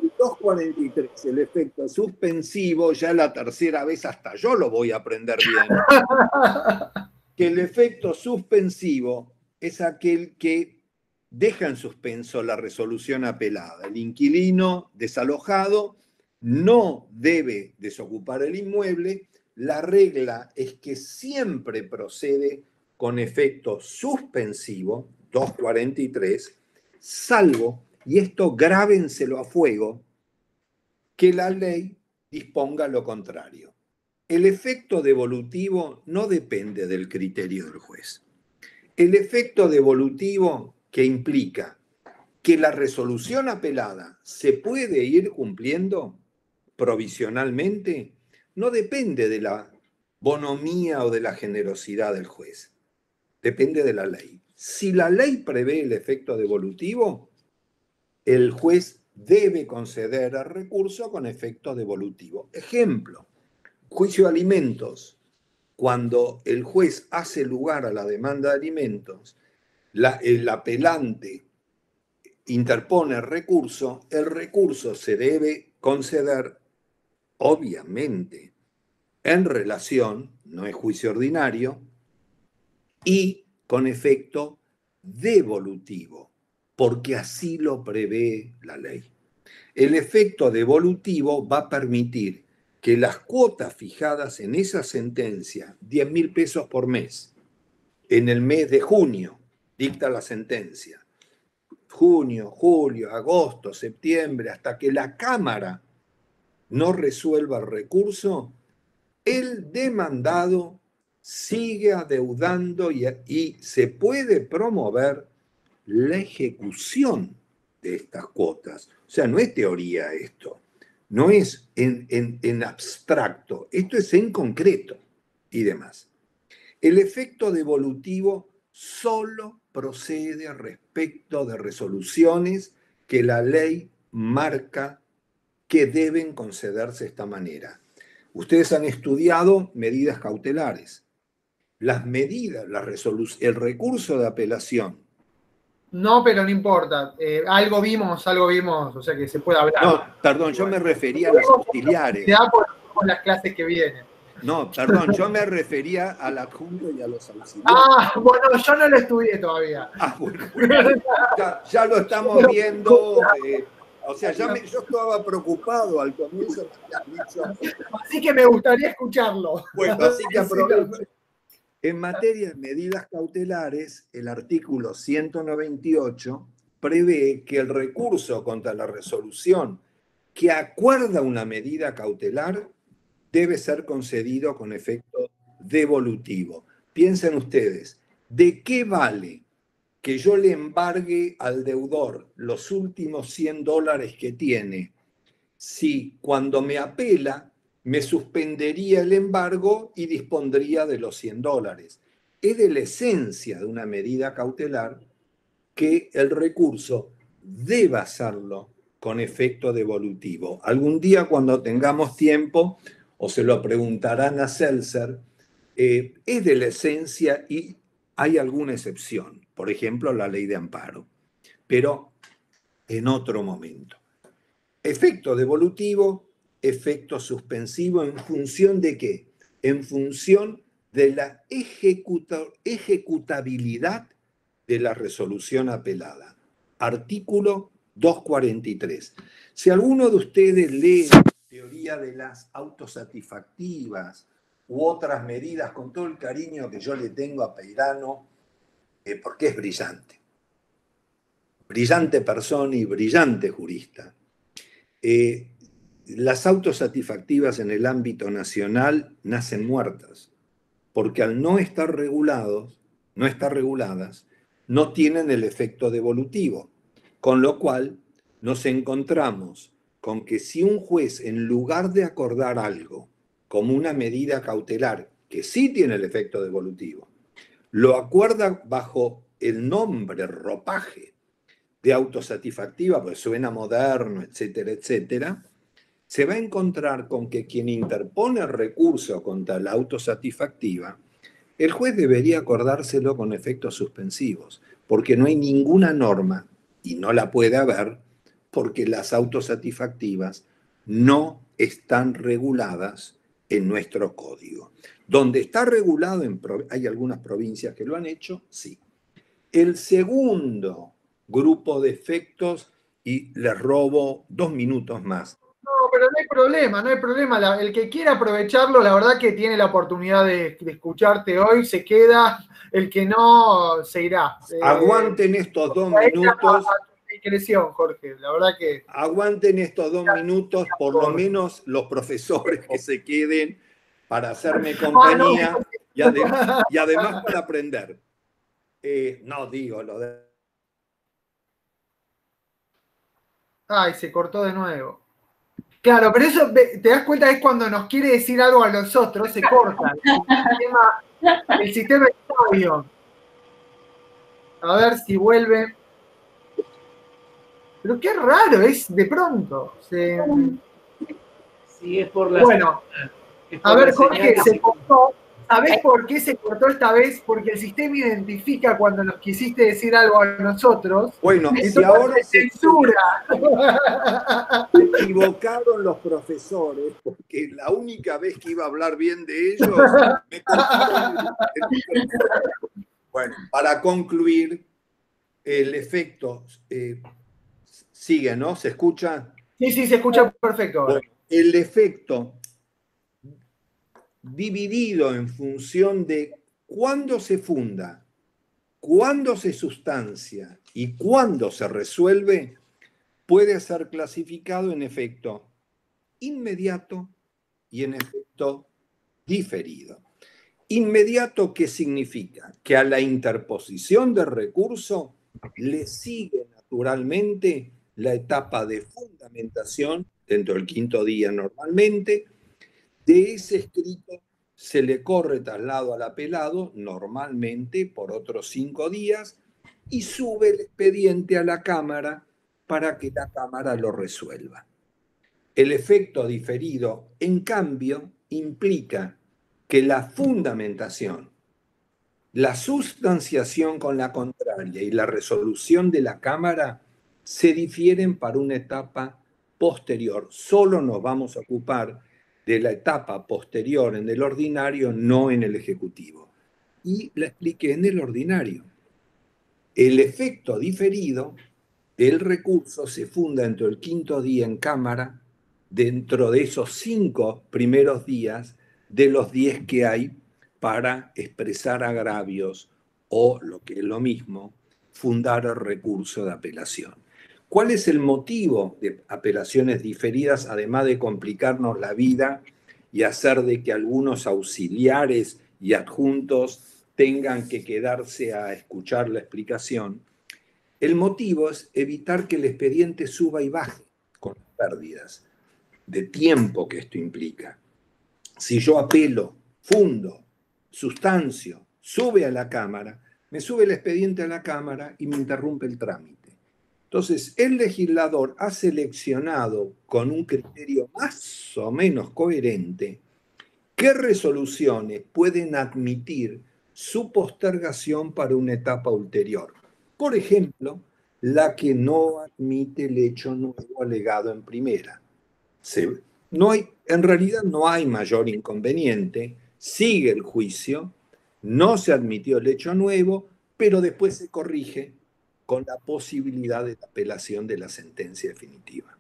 el 243, el efecto suspensivo, ya la tercera vez hasta yo lo voy a aprender bien. Que el efecto suspensivo es aquel que deja en suspenso la resolución apelada. El inquilino desalojado no debe desocupar el inmueble. La regla es que siempre procede con efecto suspensivo, 243, salvo, y esto grábenselo a fuego, que la ley disponga lo contrario. El efecto devolutivo no depende del criterio del juez. El efecto devolutivo, que implica que la resolución apelada se puede ir cumpliendo provisionalmente, no depende de la bonomía o de la generosidad del juez. Depende de la ley. Si la ley prevé el efecto devolutivo, el juez debe conceder el recurso con efecto devolutivo. Ejemplo, juicio de alimentos. Cuando el juez hace lugar a la demanda de alimentos, el apelante interpone el recurso se debe conceder, obviamente, en relación, no es juicio ordinario, y con efecto devolutivo, porque así lo prevé la ley. El efecto devolutivo va a permitir que las cuotas fijadas en esa sentencia, 10.000 pesos por mes, en el mes de junio, dicta la sentencia, junio, julio, agosto, septiembre, hasta que la Cámara no resuelva el recurso, el demandado sigue adeudando y se puede promover la ejecución de estas cuotas. O sea, no es teoría esto, no es en abstracto, esto es en concreto y demás. El efecto devolutivo solo procede respecto de resoluciones que la ley marca que deben concederse de esta manera. Ustedes han estudiado medidas cautelares. Las medidas, el recurso de apelación. No, pero no importa. Algo vimos, o sea que se puede hablar. No, perdón, yo me refería a las auxiliares. Con las clases que vienen. No, perdón, yo me refería al adjunto y a los auxiliares. Ah, bueno, yo no lo estudié todavía. Ah, bueno, ya lo estamos viendo. O sea, yo estaba preocupado al comienzo. Así que me gustaría escucharlo. Bueno, así que aprovecho. En materia de medidas cautelares, el artículo 198 prevé que el recurso contra la resolución que acuerda una medida cautelar debe ser concedido con efecto devolutivo. Piensen ustedes, ¿de qué vale que yo le embargue al deudor los últimos $100 que tiene si cuando me apela me suspendería el embargo y dispondría de los $100? Es de la esencia de una medida cautelar que el recurso deba hacerlo con efecto devolutivo. Algún día, cuando tengamos tiempo, o se lo preguntarán a Seltzer, es de la esencia y hay alguna excepción. Por ejemplo, la ley de amparo, pero en otro momento. Efecto devolutivo, efecto suspensivo, ¿en función de qué? En función de la ejecutabilidad de la resolución apelada. Artículo 243. Si alguno de ustedes lee teoría de las autosatisfactivas u otras medidas, con todo el cariño que yo le tengo a Peirano, porque es brillante. Brillante persona y brillante jurista. Las autosatisfactivas en el ámbito nacional nacen muertas, porque al no estar reguladas, no tienen el efecto devolutivo, con lo cual nos encontramos con que si un juez, en lugar de acordar algo como una medida cautelar, que sí tiene el efecto devolutivo, lo acuerda bajo el nombre, ropaje, de autosatisfactiva, pues suena moderno, etcétera, etcétera, se va a encontrar con que quien interpone el recurso contra la autosatisfactiva, el juez debería acordárselo con efectos suspensivos, porque no hay ninguna norma, y no la puede haber, porque las autosatisfactivas no están reguladas en nuestro código. Donde está regulado, hay algunas provincias que lo han hecho, sí. El segundo grupo de efectos, y les robo 2 minutos más. No, pero no hay problema, no hay problema. El que quiera aprovecharlo, la verdad que tiene la oportunidad de escucharte hoy, se queda. El que no, se irá. Aguanten estos 2 minutos. Discreción, Jorge, la verdad que... Aguanten estos 2 minutos, por lo menos los profesores que se queden para hacerme compañía y además para aprender. No digo lo de... Ay, se cortó de nuevo. Claro, pero eso, te das cuenta, es cuando nos quiere decir algo a nosotros, se corta. El sistema es sabio. A ver si vuelve. Pero qué raro es de pronto. Sí, es por la... Bueno, a ver, Jorge, se cortó. ¿Sabés por qué se cortó esta vez? Porque el sistema identifica cuando nos quisiste decir algo a nosotros. Bueno, entonces si ahora se censura. Se equivocaron los profesores, porque la única vez que iba a hablar bien de ellos, me cortaron el... Bueno, para concluir, el efecto sigue, ¿no? ¿Se escucha? Sí, se escucha perfecto. Bueno, el efecto dividido en función de cuándo se funda, cuándo se sustancia y cuándo se resuelve, puede ser clasificado en efecto inmediato y en efecto diferido. Inmediato, ¿qué significa? Que a la interposición del recurso le sigue naturalmente la etapa de fundamentación, dentro del 5.º día normalmente. De ese escrito se le corre traslado al apelado, normalmente por otros 5 días, y sube el expediente a la Cámara para que la Cámara lo resuelva. El efecto diferido, en cambio, implica que la fundamentación, la sustanciación con la contraria y la resolución de la Cámara se difieren para una etapa posterior. Solo nos vamos a ocupar de la etapa posterior en el ordinario, no en el ejecutivo. Y la expliqué en el ordinario. El efecto diferido del recurso se funda dentro del 5.º día en Cámara, dentro de esos 5 primeros días de los 10 que hay para expresar agravios o, lo que es lo mismo, fundar el recurso de apelación. ¿Cuál es el motivo de apelaciones diferidas, además de complicarnos la vida y hacer de que algunos auxiliares y adjuntos tengan que quedarse a escuchar la explicación? El motivo es evitar que el expediente suba y baje con las pérdidas de tiempo que esto implica. Si yo apelo, fundo, sustancio, sube a la Cámara, me sube el expediente a la Cámara y me interrumpe el trámite. Entonces, el legislador ha seleccionado con un criterio más o menos coherente qué resoluciones pueden admitir su postergación para una etapa ulterior. Por ejemplo, la que no admite el hecho nuevo alegado en primera. En realidad no hay mayor inconveniente, sigue el juicio, no se admitió el hecho nuevo, pero después se corrige con la posibilidad de la apelación de la sentencia definitiva.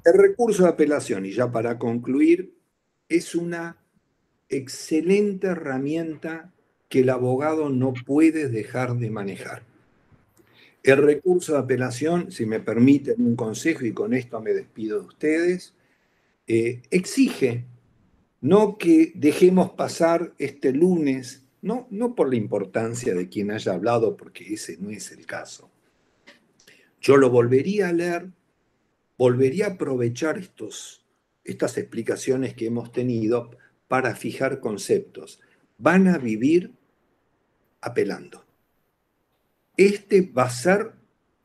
El recurso de apelación, y ya para concluir, es una excelente herramienta que el abogado no puede dejar de manejar. El recurso de apelación, si me permiten un consejo, y con esto me despido de ustedes, exige no que dejemos pasar este lunes, no por la importancia de quien haya hablado, porque ese no es el caso. Yo lo volvería a leer, volvería a aprovechar estas explicaciones que hemos tenido para fijar conceptos. Van a vivir apelando. Este va a ser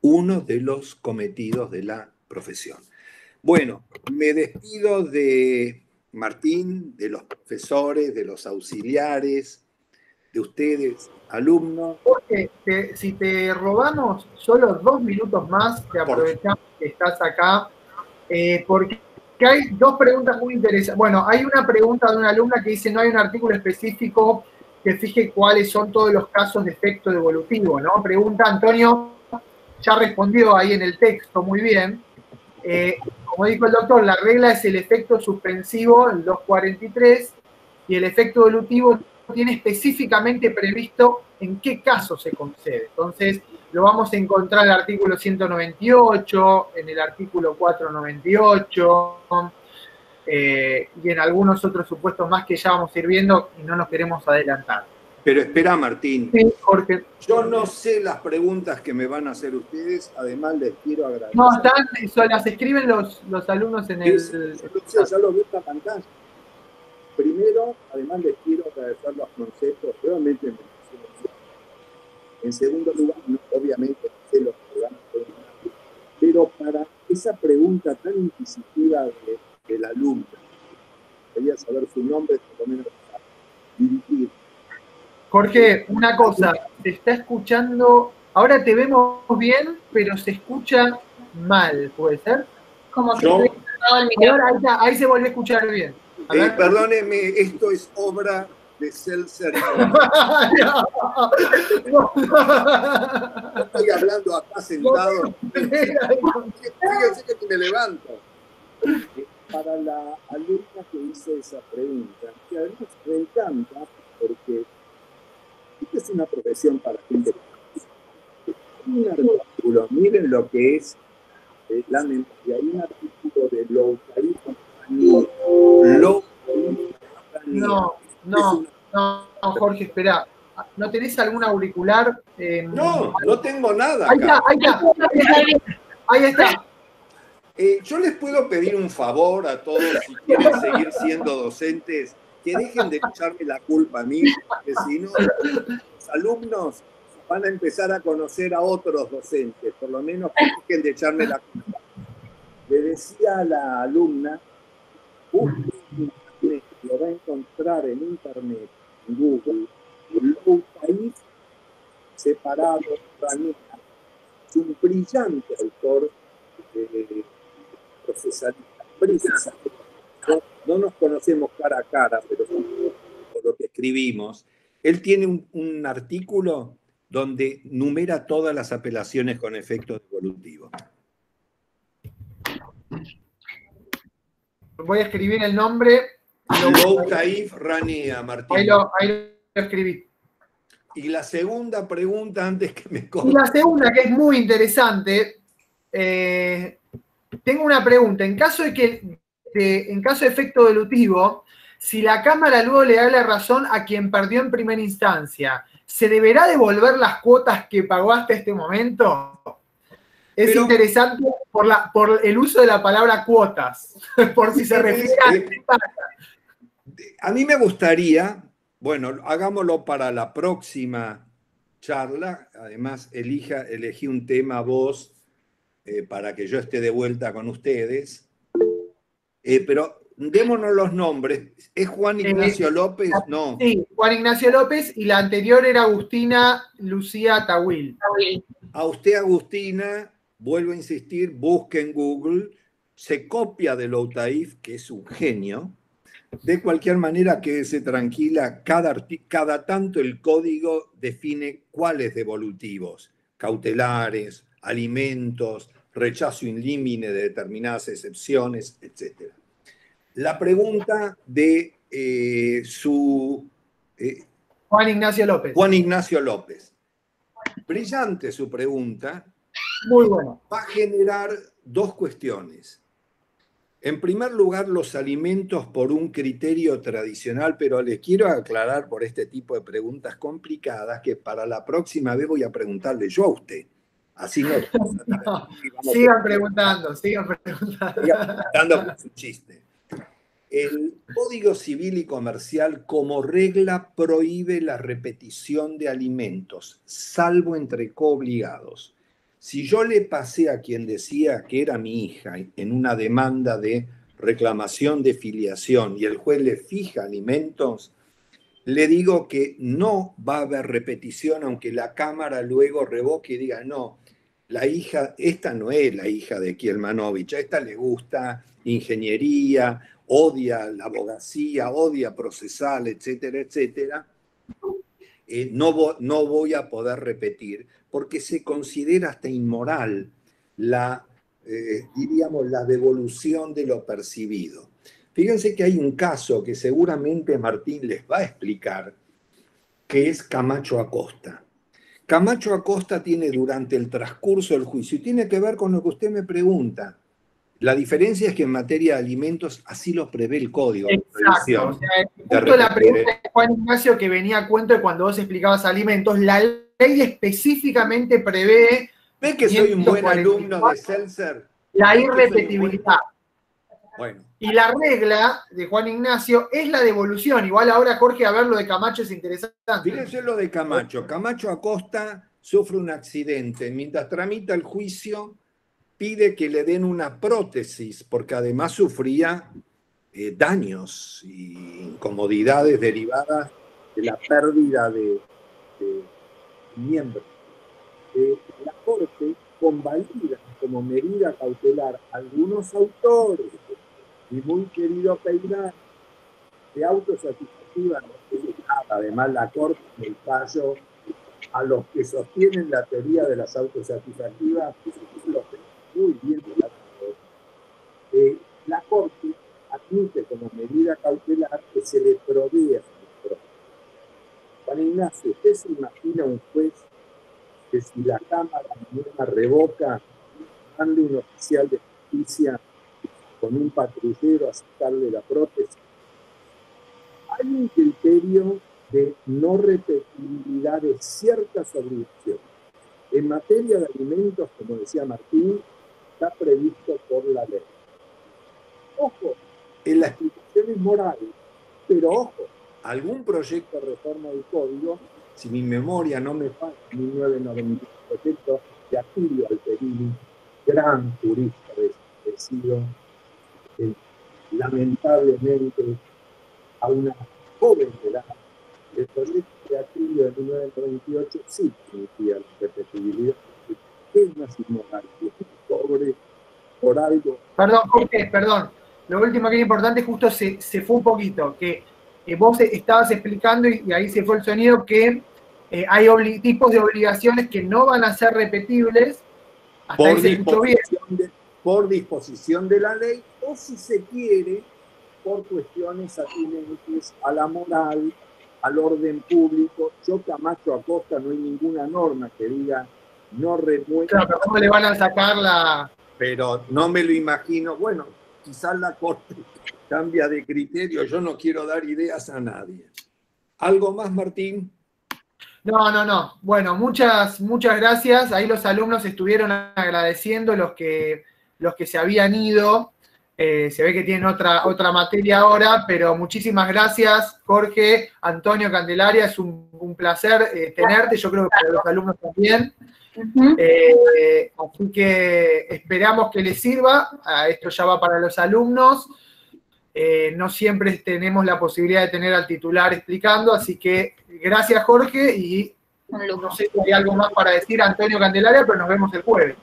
uno de los cometidos de la profesión. Bueno, me despido de Martín, de los profesores, de los auxiliares, de ustedes, alumnos. Jorge, si te robamos solo 2 minutos más, te aprovechamos que estás acá, porque hay dos preguntas muy interesantes. Bueno, hay una pregunta de una alumna que dice: no hay un artículo específico que fije cuáles son todos los casos de efecto devolutivo, ¿no? Pregunta Antonio, ya respondió ahí en el texto muy bien. Como dijo el doctor, la regla es el efecto suspensivo, el 243, y el efecto devolutivo tiene específicamente previsto en qué caso se concede. Entonces, lo vamos a encontrar en el artículo 198, en el artículo 498, y en algunos otros supuestos más que ya vamos a ir viendo y no nos queremos adelantar. Pero espera, Martín. Sí, Jorge. Yo no sé las preguntas que me van a hacer ustedes, además les quiero agradecer. No, las escriben los alumnos en el... Ya lo veo en la pantalla. Primero, además les quiero agradecer los conceptos, realmente me parecieron. En segundo lugar, obviamente sé los programas, pero para esa pregunta tan inquisitiva del alumno, quería saber su nombre, por lo menos para dirigir. Jorge, una cosa, se está escuchando, ahora te vemos bien, pero se escucha mal, ¿puede ser? Como que estoy apagado el micrófono. Ahí se volvió a escuchar bien. Perdóneme, esto es obra de Seltzer. Estoy hablando acá sentado. Fíjense que me levanto. Para la alumna que hizo esa pregunta, que además me encanta porque esta es una profesión para gente. Un artículo, miren lo que es la memoria. Hay un artículo de Loutaí. No, Jorge, espera. ¿No tenés algún auricular? No tengo nada. Ahí está. Yo les puedo pedir un favor a todos, si quieren seguir siendo docentes, que dejen de echarme la culpa a mí, porque si no, los alumnos van a empezar a conocer a otros docentes, por lo menos que dejen de echarme la culpa. Le decía a la alumna, lo va a encontrar en internet, en Google, Loutaí separado, es un brillante autor procesalista, brillante. No nos conocemos cara a cara, pero por lo que escribimos. Él tiene un artículo donde numera todas las apelaciones con efecto devolutivo. Voy a escribir el nombre. Loutaí Rania, Martín. Ahí lo escribí. Y la segunda pregunta, antes que me Y la segunda, que es muy interesante, tengo una pregunta. En caso de efecto delutivo, si la Cámara luego le da la razón a quien perdió en primera instancia, ¿se deberá devolver las cuotas que pagó hasta este momento? Es interesante por el uso de la palabra cuotas, por si se refiere a mí me gustaría, bueno, hagámoslo para la próxima charla, además elegí un tema vos para que yo esté de vuelta con ustedes, pero démonos los nombres. ¿Es Juan Ignacio López? No. Sí, Juan Ignacio López, y la anterior era Agustina Lucía Tawil. A usted, Agustina, vuelvo a insistir, busque en Google, se copia de Loutaí, que es un genio. De cualquier manera, quédese tranquila, cada tanto el código define cuáles devolutivos, cautelares, alimentos, rechazo in limine de determinadas excepciones, etc. La pregunta de Juan Ignacio López. Juan Ignacio López. Brillante su pregunta. Muy bueno. Va a generar dos cuestiones. En primer lugar, los alimentos por un criterio tradicional, pero les quiero aclarar por este tipo de preguntas complicadas que para la próxima vez voy a preguntarle yo a usted. Así no. Sigan preguntando. Sigan preguntando por su chiste. El Código Civil y Comercial como regla prohíbe la repetición de alimentos, salvo entre coobligados. Si yo le pasé a quien decía que era mi hija en una demanda de reclamación de filiación y el juez le fija alimentos, le digo que no va a haber repetición, aunque la Cámara luego revoque y diga, no, la hija, esta no es la hija de Kielmanovich, a esta le gusta ingeniería, odia la abogacía, odia procesal, etcétera, etcétera. No voy a poder repetir, porque se considera hasta inmoral diríamos, la devolución de lo percibido. Fíjense que hay un caso que seguramente Martín les va a explicar, que es Camacho Acosta. Camacho Acosta tiene durante el transcurso del juicio, y tiene que ver con lo que usted me pregunta. La diferencia es que en materia de alimentos así lo prevé el código. Exacto. O sea, justo la pregunta de Juan Ignacio que venía a cuento de cuando vos explicabas alimentos, la ley específicamente prevé... ¿Ves que soy un buen alumno de Seltzer? La irrepetibilidad. Bueno. Y la regla de Juan Ignacio es la devolución. Igual ahora, Jorge, a ver lo de Camacho es interesante. Fíjense lo de Camacho. Camacho Acosta sufre un accidente. Mientras tramita el juicio, pide que le den una prótesis, porque además sufría daños y incomodidades derivadas de la pérdida de miembros. La Corte convalida como medida cautelar algunos autores y muy querido Peinar de autosatisfactiva. Además, la Corte, en el fallo, a los que sostienen la teoría de las autosatisfactivas, muy bien la Corte admite como medida cautelar que se le provea. Juan Ignacio, ¿usted se imagina un juez que si la Cámara mañana revoca, mande un oficial de justicia con un patrullero a sacarle la prótesis? Hay un criterio de no repetibilidad de ciertas obligaciones. En materia de alimentos, como decía Martín, está previsto por la ley. Ojo, en la explicación es moral, pero ojo, algún proyecto de reforma del código, si mi memoria no me falla, 1990, proyecto de Atilio Alperini, gran jurista desaparecido, lamentablemente a una joven edad, el proyecto de Atilio de 1998 sí permitía la repetibilidad. Es más inmoral, pobre, por algo. Perdón, Jorge, perdón. Lo último que es importante, justo se fue un poquito, que vos estabas explicando, y ahí se fue el sonido, que hay tipos de obligaciones que no van a ser repetibles hasta por disposición de la ley, o si se quiere, por cuestiones atinentes a la moral, al orden público. Yo, Camacho Acosta, no hay ninguna norma que diga no remueve. Claro, pero ¿cómo le van a sacar la...? Pero no me lo imagino. Bueno, quizás la Corte cambia de criterio. Yo no quiero dar ideas a nadie. ¿Algo más, Martín? No. Bueno, muchas gracias. Ahí los alumnos estuvieron agradeciendo los que se habían ido. Se ve que tienen otra materia ahora, pero muchísimas gracias, Jorge, Antonio, Candelaria. Es un placer tenerte. Yo creo que para los alumnos también. Así que esperamos que les sirva. Esto ya va para los alumnos. No siempre tenemos la posibilidad de tener al titular explicando, así que gracias, Jorge, y no sé si hay algo más para decir, Antonio, Candelaria, pero nos vemos el jueves.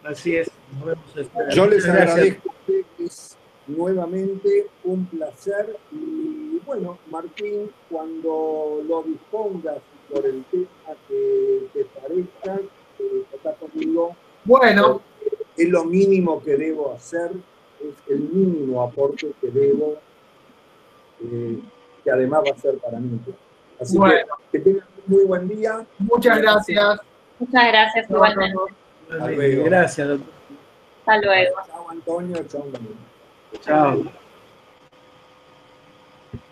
Así es, nos vemos el jueves. Yo les agradezco a ustedes nuevamente, un placer, y bueno, Martín, cuando lo dispongas por el tema que te parezca, está conmigo. Bueno. es lo mínimo que debo hacer, es el mínimo aporte que debo, que además va a ser para mí. Así que tengan un muy buen día. Muchas gracias. Muchas gracias, igualmente. Hasta luego. Gracias, doctor. Hasta luego. Chao, Antonio. Chao, Daniel. Chao.